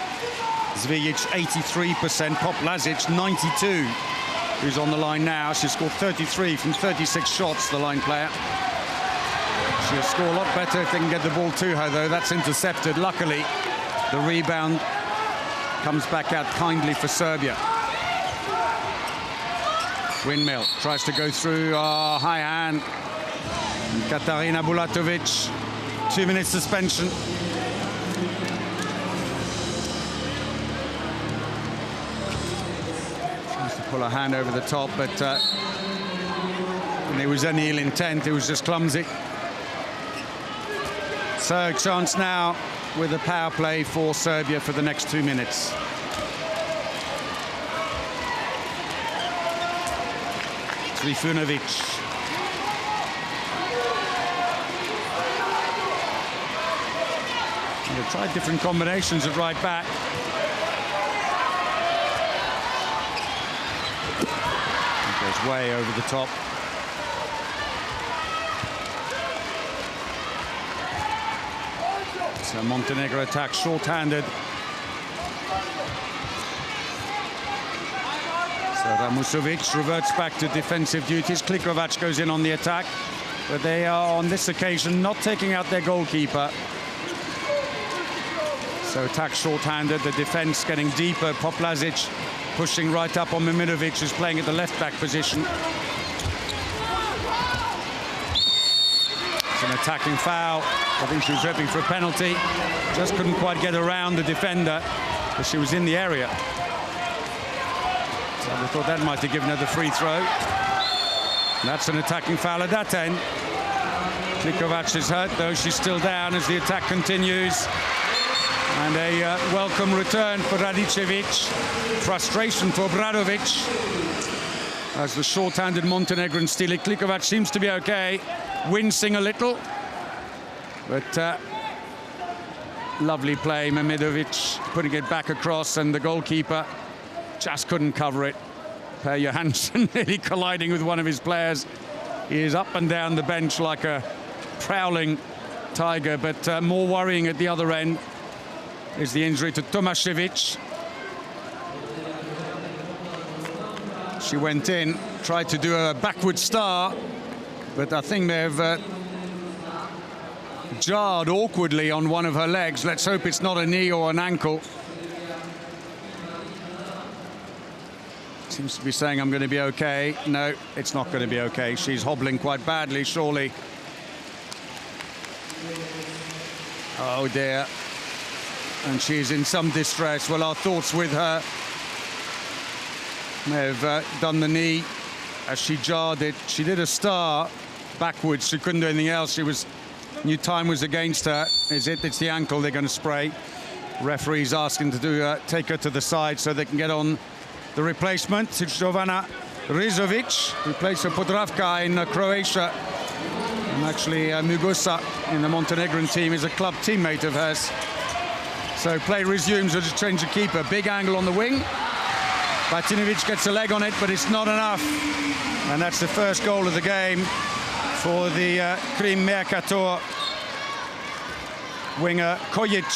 Zvijic 83%, Poplazic 92, who's on the line now. She's scored 33 from 36 shots, the line player. She'll score a lot better if they can get the ball to her, though. That's intercepted. Luckily, the rebound comes back out kindly for Serbia. Windmill tries to go through. High hand. Katarina Bulatovic. 2-minute suspension. Tries to pull her hand over the top, but there was any ill intent. It was just clumsy. So, chance now with a power play for Serbia for the next 2 minutes. Trifunovic. They've tried different combinations at right back. It goes way over the top. So Montenegro attacks short-handed. So Ramusovic reverts back to defensive duties. Klikovac goes in on the attack, but they are on this occasion not taking out their goalkeeper. So attack short-handed, the defense getting deeper. Poplazic pushing right up on Mimirovic, who's playing at the left-back position. It's an attacking foul. I think she was hoping for a penalty. Just couldn't quite get around the defender, but she was in the area. So I thought that might have given her the free throw. And that's an attacking foul at that end. Klikovac is hurt, though. She's still down as the attack continues. And a welcome return for Radicevic. Frustration for Obradovic. As the short-handed Montenegrin Stili. Klikovac seems to be okay. Wincing a little. But lovely play. Mimirovic putting it back across, and the goalkeeper just couldn't cover it. Per Johansson nearly colliding with one of his players. He is up and down the bench like a prowling tiger, but more worrying at the other end is the injury to Tomašević. She went in, tried to do a backward star, but I think they've jarred awkwardly on one of her legs. Let's hope it's not a knee or an ankle. Seems to be saying, I'm going to be okay. No, it's not going to be okay. She's hobbling quite badly, surely. Oh dear. And she's in some distress. Well, our thoughts with her. May have done the knee as she jarred it. She did a star backwards. She couldn't do anything else. She was, knew time was against her. Is it? It's the ankle they're going to spray. Referee's asking to do take her to the side so they can get on the replacement. It's Jovana Rizovic, who plays for Podravka in Croatia. And actually, Mugusa in the Montenegrin team is a club teammate of hers. So play resumes. We'll just change the keeper. Big angle on the wing. Batinovic gets a leg on it, but it's not enough. And that's the first goal of the game for the Krim Mercator winger Kojic.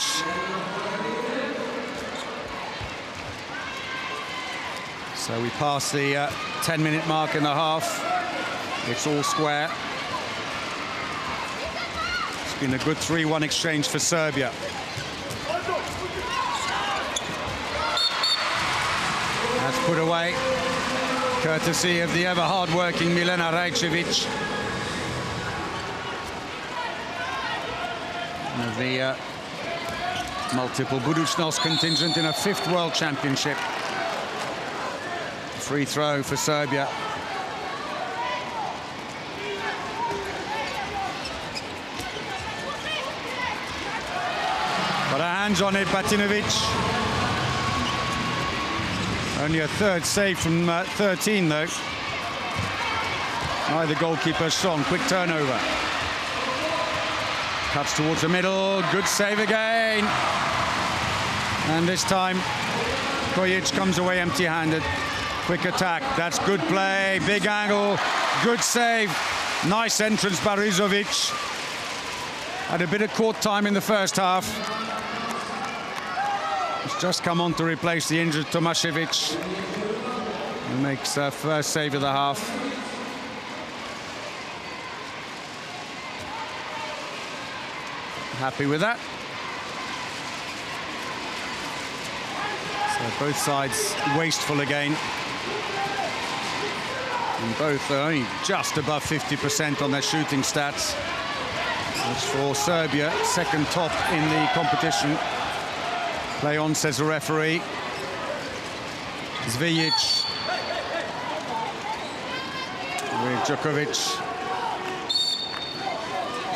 So we pass the 10-minute mark in the half. It's all square. It's been a good 3-1 exchange for Serbia. That's put away, courtesy of the ever hard-working Milena Rajcevic. Of the multiple Budućnost contingent in a 5th World Championship. Free throw for Serbia. Got her hands on it, Batinovic. Only a third save from 13, though. Neither goalkeeper strong. Quick turnover. Cuts towards the middle, good save again. And this time, Kojic comes away empty-handed. Quick attack, that's good play, big angle, good save. Nice entrance, Barizovic. Had a bit of court time in the first half. He's just come on to replace the injured Tomašević. He makes the first save of the half. Happy with that. So both sides wasteful again. And both are only just above 50% on their shooting stats. Which for Serbia, second top in the competition. Play on, says the referee. Zvijic with Djokovic.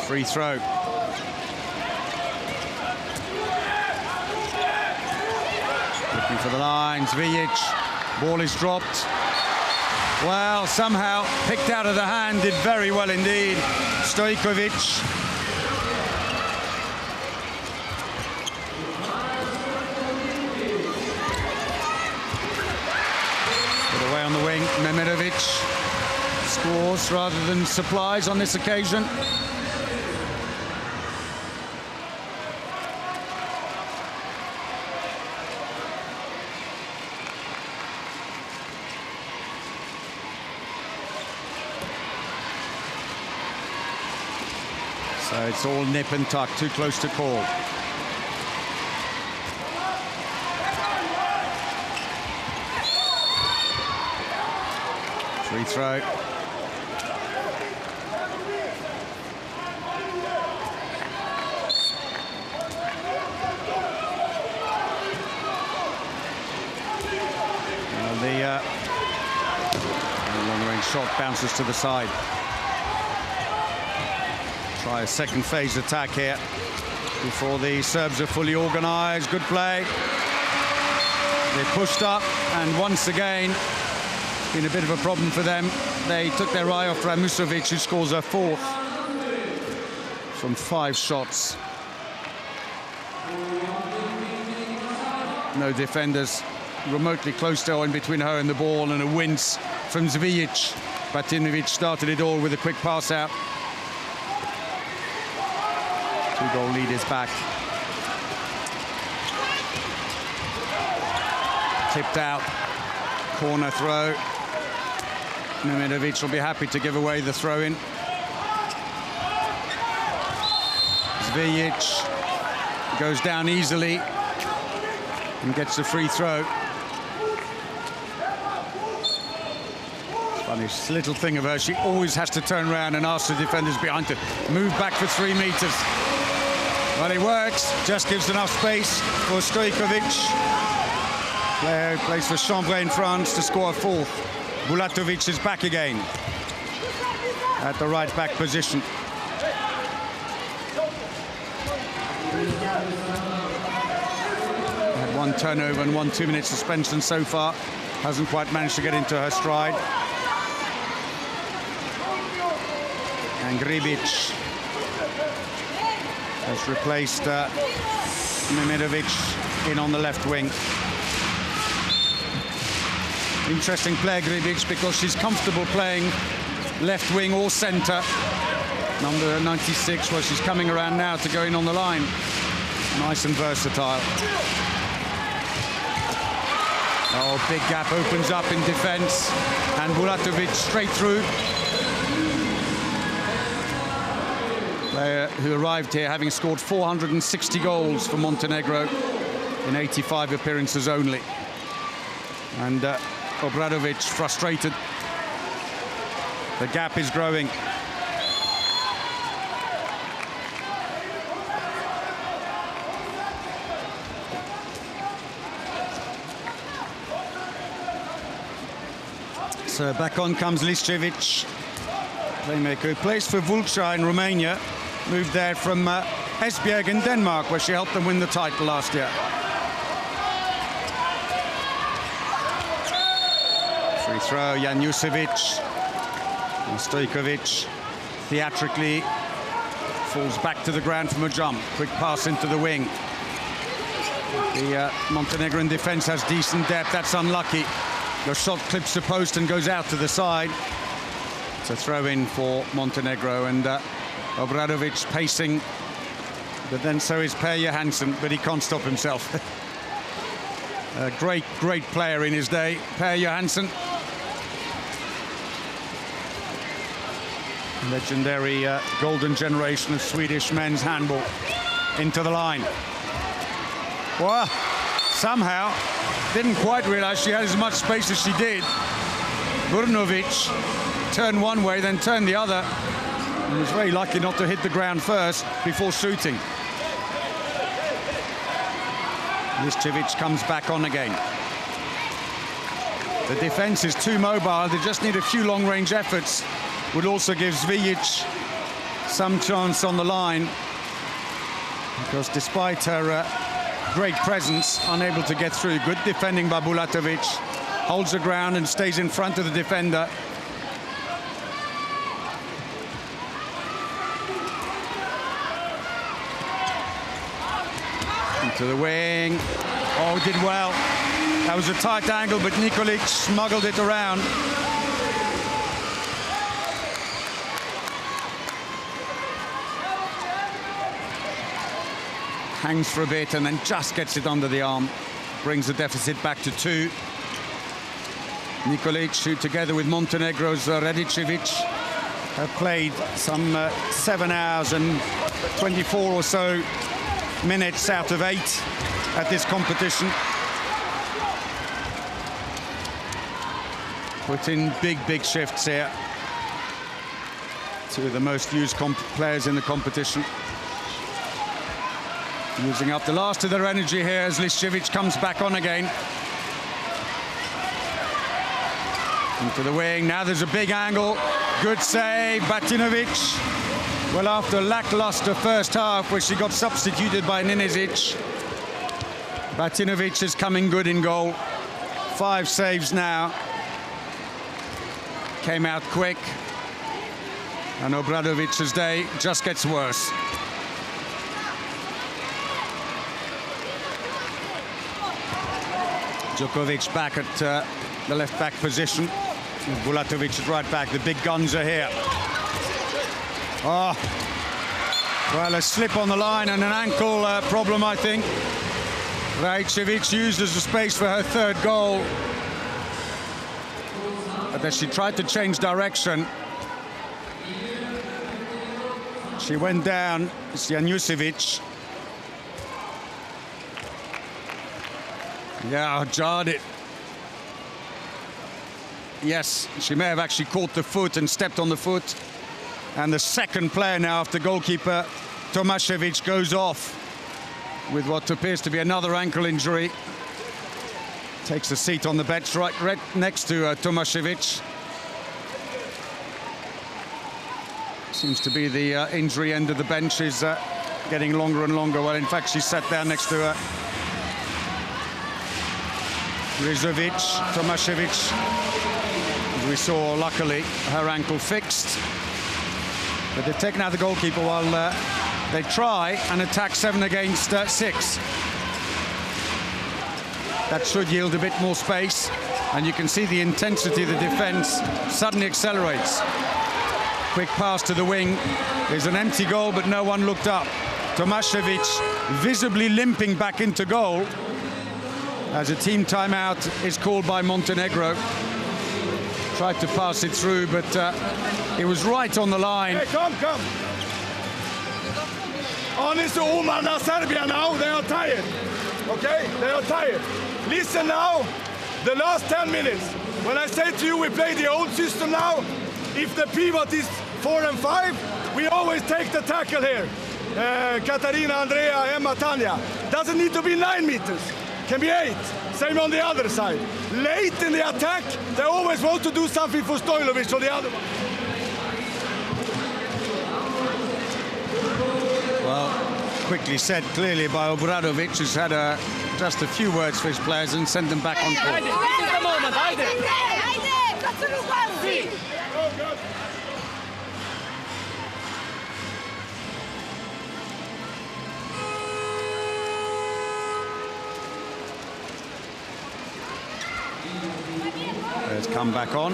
Free throw. Looking for the line, Zvijic. Ball is dropped. Well, somehow picked out of the hand, did very well indeed. Stojkovic. Put away on the wing, Mehmedovic scores rather than supplies on this occasion. So it's all nip and tuck, too close to call. Free throw. Well, the long-range shot bounces to the side. Try a second phase attack here before the Serbs are fully organized. Good play. They pushed up, and once again, been a bit of a problem for them. They took their eye off Ramusovic, who scores a fourth from 5 shots. No defenders remotely close to her in between her and the ball, and a wince from Zvijic. Batinovic started it all with a quick pass out. 2-goal lead is back. Tipped out. Corner throw. Mehmedovic will be happy to give away the throw-in. Zvijic goes down easily and gets the free throw. Funny little thing of her, she always has to turn around and ask the defenders behind to move back for 3 meters. Well, it works, just gives enough space for Stojkovic. Player who plays for Chambray in France to score a fourth. Bulatovic is back again at the right back position. Had 1 turnover and 1 2-minute suspension so far. Hasn't quite managed to get into her stride. And Gribic has replaced Mehmedovic in on the left wing. Interesting player, Gribic, because she's comfortable playing left wing or centre. Number 96, where she's coming around now to go in on the line. Nice and versatile. Oh, big gap opens up in defence, and Bulatovic straight through. Player who arrived here having scored 460 goals for Montenegro in 85 appearances only. And Obradovic frustrated. The gap is growing. So back on comes Liscevic, playmaker who plays for Vulca in Romania. Moved there from Esbjerg in Denmark, where she helped them win the title last year. Free throw, Janušević. And Stojkovic theatrically falls back to the ground from a jump. Quick pass into the wing. The Montenegrin defense has decent depth. That's unlucky. The shot clips the post and goes out to the side. It's a throw-in for Montenegro, and Obradovic pacing, but then so is Per Johansson, but he can't stop himself. A great player in his day, Per Johansson. Legendary golden generation of Swedish men's handball. Into the line. Well, somehow didn't quite realize she had as much space as she did. Burnovic turned one way, then turned the other, and was very lucky not to hit the ground first before shooting. Liscevic comes back on again. The defense is too mobile. They just need a few long-range efforts. Would also give Zvijic some chance on the line, because despite her great presence, unable to get through. Good defending by Bulatovic. Holds the ground and stays in front of the defender. Into the wing. Oh, did well. That was a tight angle, but Nikolic smuggled it around. Hangs for a bit and then just gets it under the arm. Brings the deficit back to 2. Nikolic, who together with Montenegro's Radicevic have played some 7 hours and 24 or so minutes out of 8 at this competition. Put in big shifts here. Two of the most used players in the competition. Using up the last of their energy here as Liscevic comes back on again. Into the wing, now there's a big angle. Good save, Batinovic. Well, after a lackluster first half where she got substituted by Ninezic, Batinovic is coming good in goal. 5 saves now. Came out quick. And Obradovic's day just gets worse. Djokovic back at the left-back position. Bulatovic at right back. The big guns are here. Oh, well, a slip on the line and an ankle problem, I think. Radicevic used as a space for her 3rd goal. But as she tried to change direction, she went down. It's Janusevic. Yeah, jarred it. Yes, she may have actually caught the foot and stepped on the foot. And the second player now after goalkeeper Tomašević goes off with what appears to be another ankle injury. Takes a seat on the bench right next to Tomašević. Seems to be the injury end of the bench is getting longer and longer. Well, in fact, she sat down next to her. Rizovic, Tomašević, as we saw, luckily, her ankle fixed. But they've taken out the goalkeeper while they try and attack 7 against 6. That should yield a bit more space, and you can see the intensity of the defense suddenly accelerates. Quick pass to the wing. There's an empty goal, but no one looked up. Tomašević visibly limping back into goal as a team timeout is called by Montenegro. Tried to pass it through, but it was right on the line. Hey, come. Honest Omar, now Serbia now, they are tired. Okay, they are tired. Listen now, the last 10 minutes. When I say to you we play the old system now, if the pivot is 4 and 5, we always take the tackle here. Katarina, Andrea, Emma, Tanya. Doesn't need to be 9 meters. Can be 8. Same on the other side. Late in the attack, they always want to do something for Stojlovic or the other one. Well, quickly said clearly by Obradovic, who's had just a few words for his players and sent them back on court. This is the moment. Has come back on.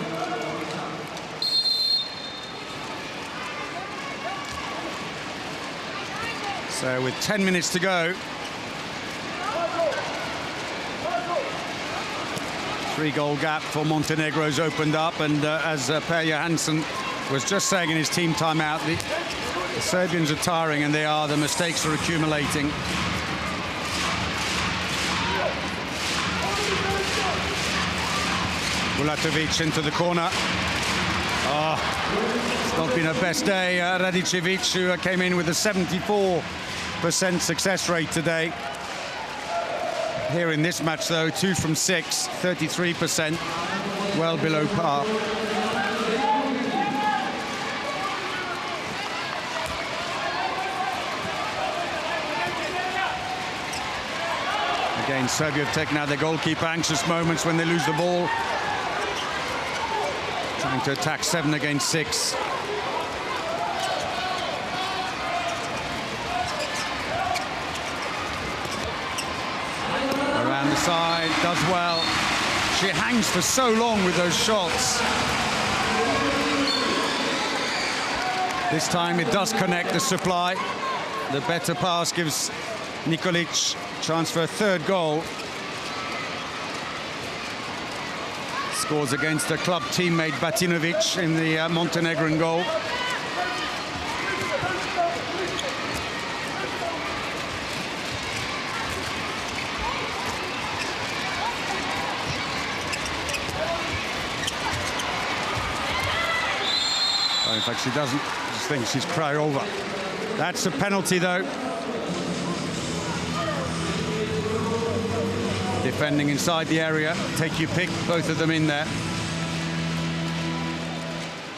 So with 10 minutes to go, 3-goal gap for Montenegro's opened up, and as Per Johansson was just saying in his team timeout, the Serbians are tiring, and they are. The mistakes are accumulating. Bulatovic into the corner. Oh, it's not been her best day. Radicevic, who came in with a 74% success rate today. Here in this match, though, 2 from 6, 33%, well below par. Again, Serbia have taken out their goalkeeper. Anxious moments when they lose the ball. Trying to attack 7 against 6. Around the side, does well. She hangs for so long with those shots. This time it does connect the supply. The better pass gives Nikolic chance for a 3rd goal. Scores against her club teammate Batinovic in the Montenegrin goal. Oh, in fact, she doesn't. Just think she's Krajova. That's a penalty, though. Defending inside the area, take your pick, both of them in there.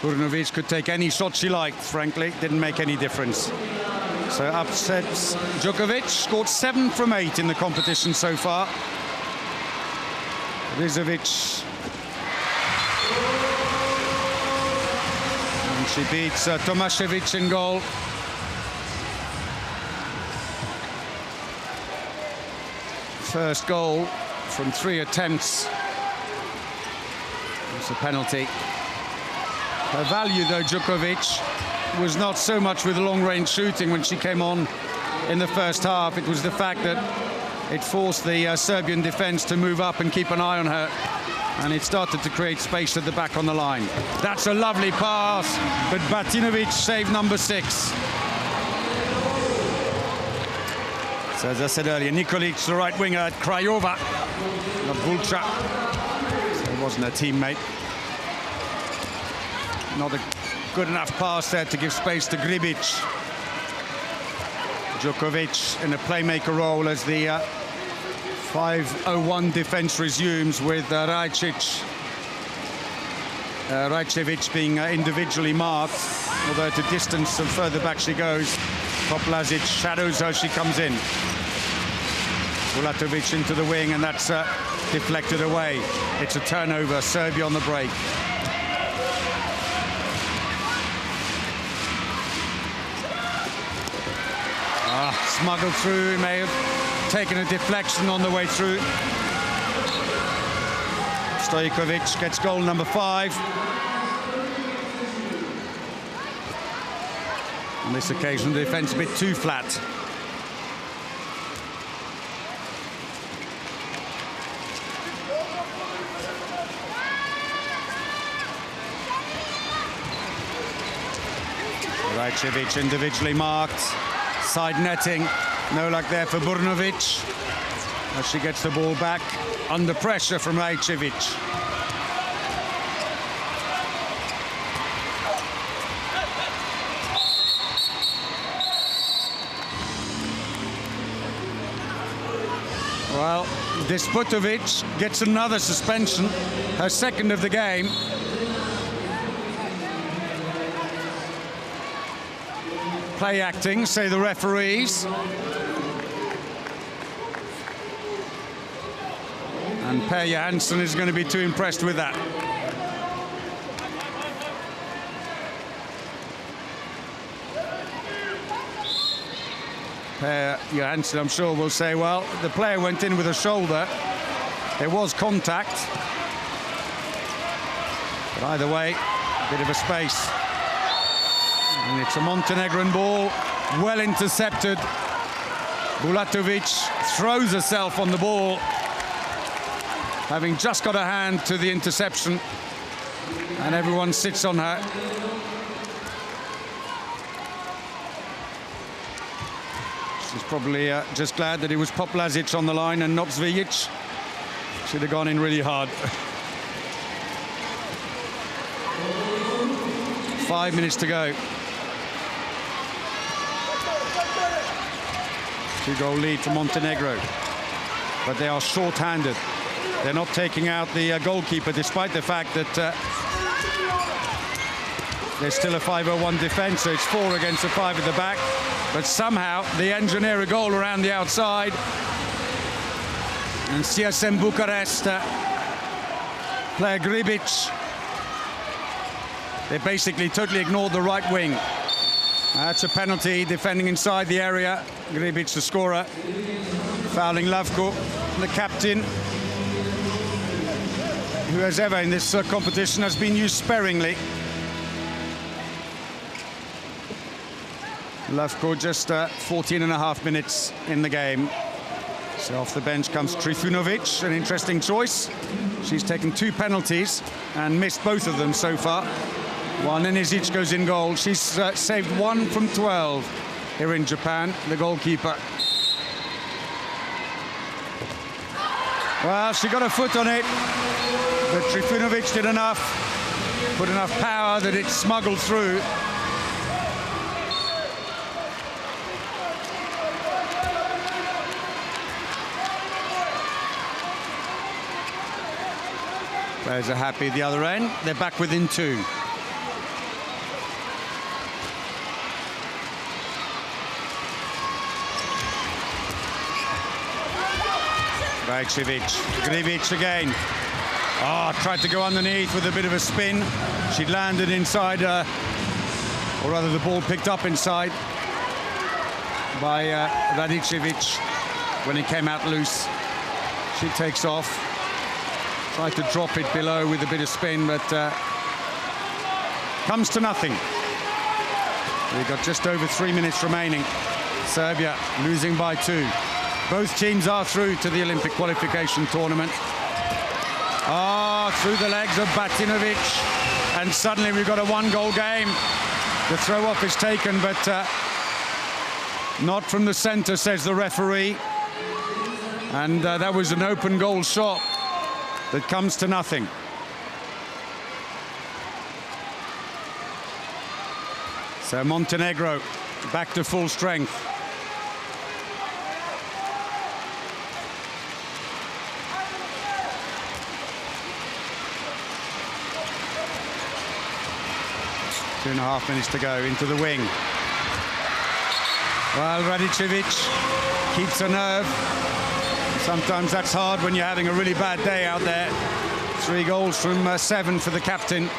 Burnovic could take any shot she liked, frankly, didn't make any difference. So upsets Djokovic, scored 7 from 8 in the competition so far. Rizovic. And she beats Tomašević in goal. First goal from 3 attempts. It's a penalty. Her value, though, Djokovic, was not so much with long-range shooting when she came on in the first half. It was the fact that it forced the Serbian defence to move up and keep an eye on her. And it started to create space at the back on the line. That's a lovely pass, but Batinovic saved number 6. So as I said earlier, Nikolic, the right winger at Krajova, not Vulcha. So it wasn't a teammate. Not a good enough pass there to give space to Gribic. Djokovic in a playmaker role as the 5-0-1 defence resumes, with Rajcevic being individually marked, although at a distance and further back she goes. Poplazic shadows her as she comes in. Bulatovic into the wing, and that's deflected away. It's a turnover, Serbia on the break. Smuggled through, may have taken a deflection on the way through. Stojkovic gets goal number 5. On this occasion, the defence a bit too flat. Rajcevic individually marked. Side netting, no luck there for Burnovic. As she gets the ball back, under pressure from Rajcevic. Well, Despotovic gets another suspension, her 2nd of the game. Play acting, say the referees. And Per Johansson is going to be too impressed with that. Per Johansson, I'm sure, will say, well, the player went in with a shoulder. There was contact. But either way, a bit of a space. And it's a Montenegrin ball, well intercepted. Bulatovic throws herself on the ball, having just got a hand to the interception, and everyone sits on her. She's probably just glad that it was Poplazic on the line and not Zvijic. Should have gone in really hard. 5 minutes to go. 2-goal lead for Montenegro, but they are short-handed. They're not taking out the goalkeeper, despite the fact that there's still a 5-0-1 defence, so it's 4 against the 5 at the back. But somehow they engineer a goal around the outside. And CSM Bucharest, player Gribic, they basically totally ignored the right wing. That's a penalty, defending inside the area. Gribic, the scorer, fouling Lavko, the captain, who as ever in this competition has been used sparingly. Lavko just 14.5 minutes in the game. So off the bench comes Trifunovic, an interesting choice. She's taken 2 penalties and missed both of them so far. One, Enizic goes in goal. She's saved 1 from 12 here in Japan, the goalkeeper. Well, she got her foot on it, but Trifunovic did enough, put enough power that it smuggled through. Players are happy at the other end. They're back within 2. Gribic again. Tried to go underneath with a bit of a spin. She landed inside, or rather the ball picked up inside by Radicevic when it came out loose. She takes off. Tried to drop it below with a bit of spin, but comes to nothing. We've got just over 3 minutes remaining. Serbia losing by 2. Both teams are through to the Olympic qualification tournament. Through the legs of Batinovic, and suddenly we've got a 1-goal game. The throw-off is taken, but not from the centre, says the referee. And that was an open goal shot that comes to nothing. So Montenegro back to full strength. Two and a half minutes to go into the wing. Well, Radicevic keeps a nerve. Sometimes that's hard when you're having a really bad day out there. 3 goals from 7 for the captain.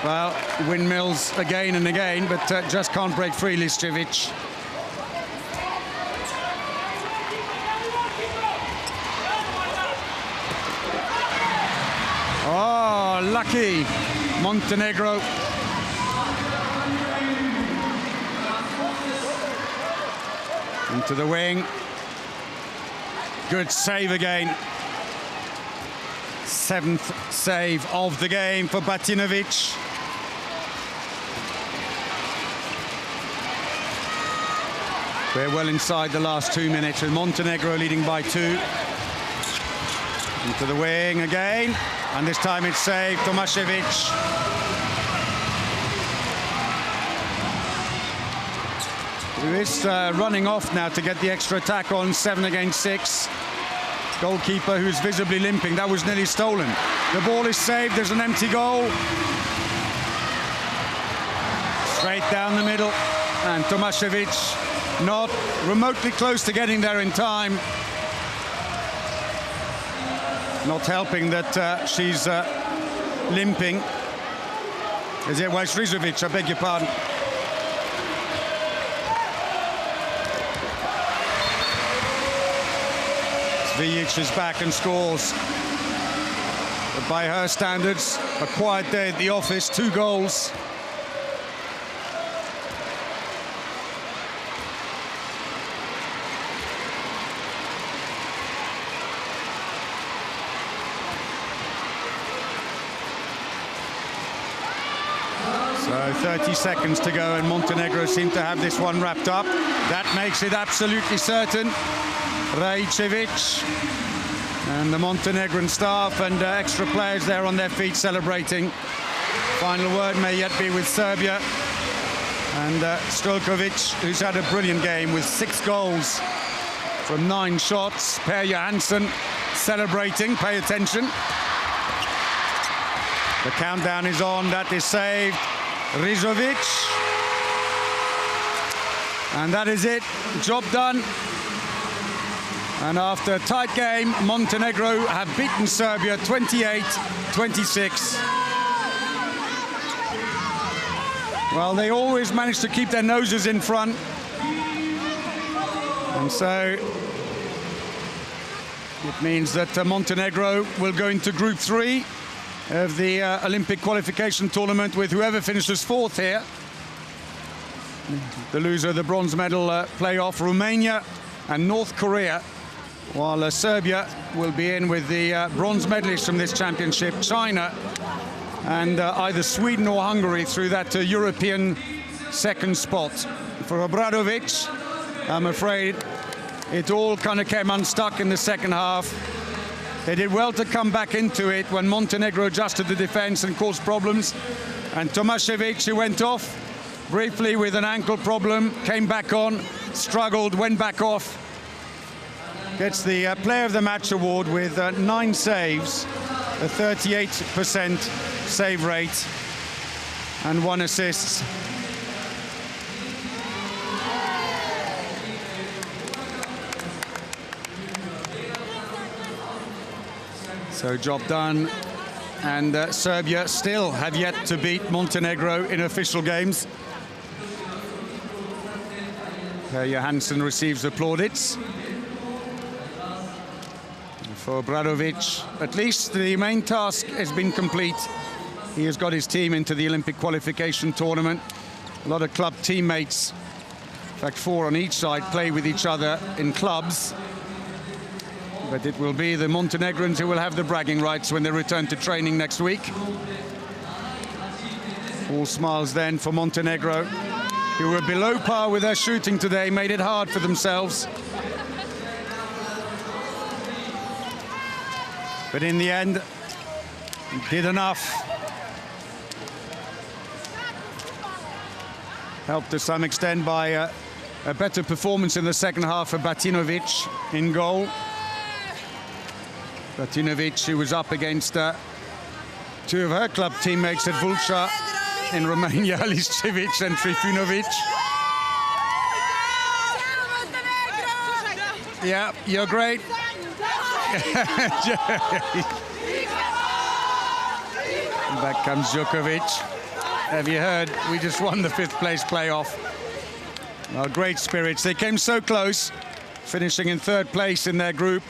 Well, windmills again and again, but just can't break free, Liscevic. Oh, lucky Montenegro. Into the wing. Good save again. 7th save of the game for Batinovic. We're well inside the last 2 minutes with Montenegro leading by 2. Into the wing again, and this time it's saved. Tomasevic. Who is running off now to get the extra attack on. 7 against 6. Goalkeeper who's visibly limping. That was nearly stolen. The ball is saved. There's an empty goal. Straight down the middle, and Tomasevic not remotely close to getting there in time. Not helping that she's limping. Is it Rizovic? I beg your pardon. Zvijic is back and scores. But by her standards, a quiet day at the office, 2 goals. So 30 seconds to go, and Montenegro seem to have this one wrapped up. That makes it absolutely certain. Rajcevic and the Montenegrin staff and extra players there on their feet celebrating. Final word may yet be with Serbia. And Stojkovic, who's had a brilliant game with 6 goals from 9 shots. Per Johansson celebrating, pay attention. The countdown is on, that is saved. Rizovic. And that is it, job done. And after a tight game, Montenegro have beaten Serbia 28-26. Well, they always manage to keep their noses in front. And so it means that Montenegro will go into Group 3 of the Olympic qualification tournament with whoever finishes 4th here. The loser of the bronze medal playoff, Romania and North Korea, while Serbia will be in with the bronze medalists from this championship, China, and either Sweden or Hungary through that European second spot. For Obradovic, I'm afraid it all kind of came unstuck in the second half. They did well to come back into it when Montenegro adjusted the defense and caused problems. And Tomašević, who went off briefly with an ankle problem, came back on, struggled, went back off. Gets the Player of the Match award with 9 saves, a 38% save rate, and 1 assist. So job done, and Serbia still have yet to beat Montenegro in official games. Johansson receives the plaudits. For Obradovic, at least the main task has been complete. He has got his team into the Olympic qualification tournament. A lot of club teammates, in fact 4 on each side, play with each other in clubs. But it will be the Montenegrins who will have the bragging rights when they return to training next week. All smiles then for Montenegro, who were below par with their shooting today, made it hard for themselves. But in the end, did enough. Helped to some extent by a better performance in the second half for Batinovic in goal. Batinovic, who was up against 2 of her club teammates at Vulča in Romania, Liščević and Trifunovic. Yeah, you're great. Back comes Djokovic. Have you heard? We just won the 5th place playoff. Well, great spirits. They came so close, finishing in 3rd place in their group.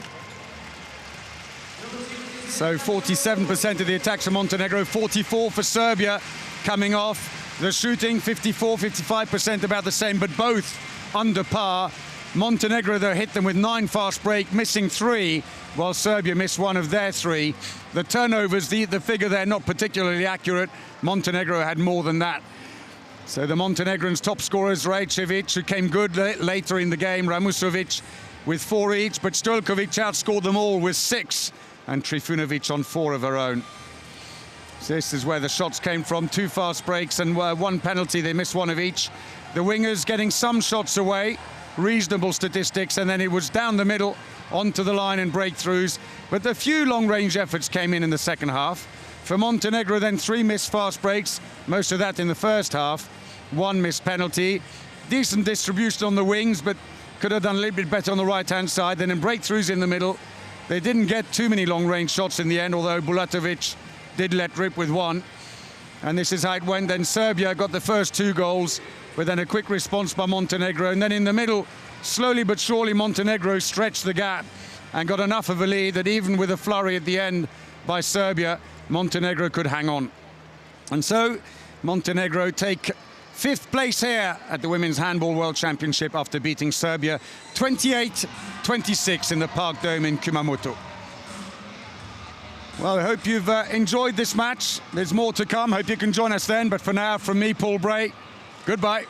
So 47% of the attacks for Montenegro, 44 for Serbia coming off. The shooting, 54, 55%, about the same, but both under par. Montenegro, though, hit them with 9 fast break, missing 3, while Serbia missed 1 of their 3. The turnovers, the figure there, not particularly accurate. Montenegro had more than that. So the Montenegrins' top scorers, Rajcevic, who came good later in the game, Ramusovic with 4 each, but Stojkovic outscored them all with 6. And Trifunovic on 4 of her own. So this is where the shots came from. 2 fast breaks and 1 penalty. They missed 1 of each. The wingers getting some shots away, reasonable statistics, and then it was down the middle, onto the line and breakthroughs. But the few long-range efforts came in the second half. For Montenegro, then 3 missed fast breaks, most of that in the first half. 1 missed penalty. Decent distribution on the wings, but could have done a little bit better on the right-hand side. Then in breakthroughs in the middle. They didn't get too many long-range shots in the end, although Bulatovic did let rip with 1. And this is how it went. Then Serbia got the first 2 goals, but then a quick response by Montenegro. And then in the middle, slowly but surely, Montenegro stretched the gap and got enough of a lead that even with a flurry at the end, by Serbia, Montenegro could hang on. And so Montenegro take 5th place here at the Women's Handball World Championship after beating Serbia 28-26 in the Park Dome in Kumamoto. Well, I hope you've enjoyed this match. There's more to come. Hope you can join us then. But for now, from me, Paul Bray, goodbye.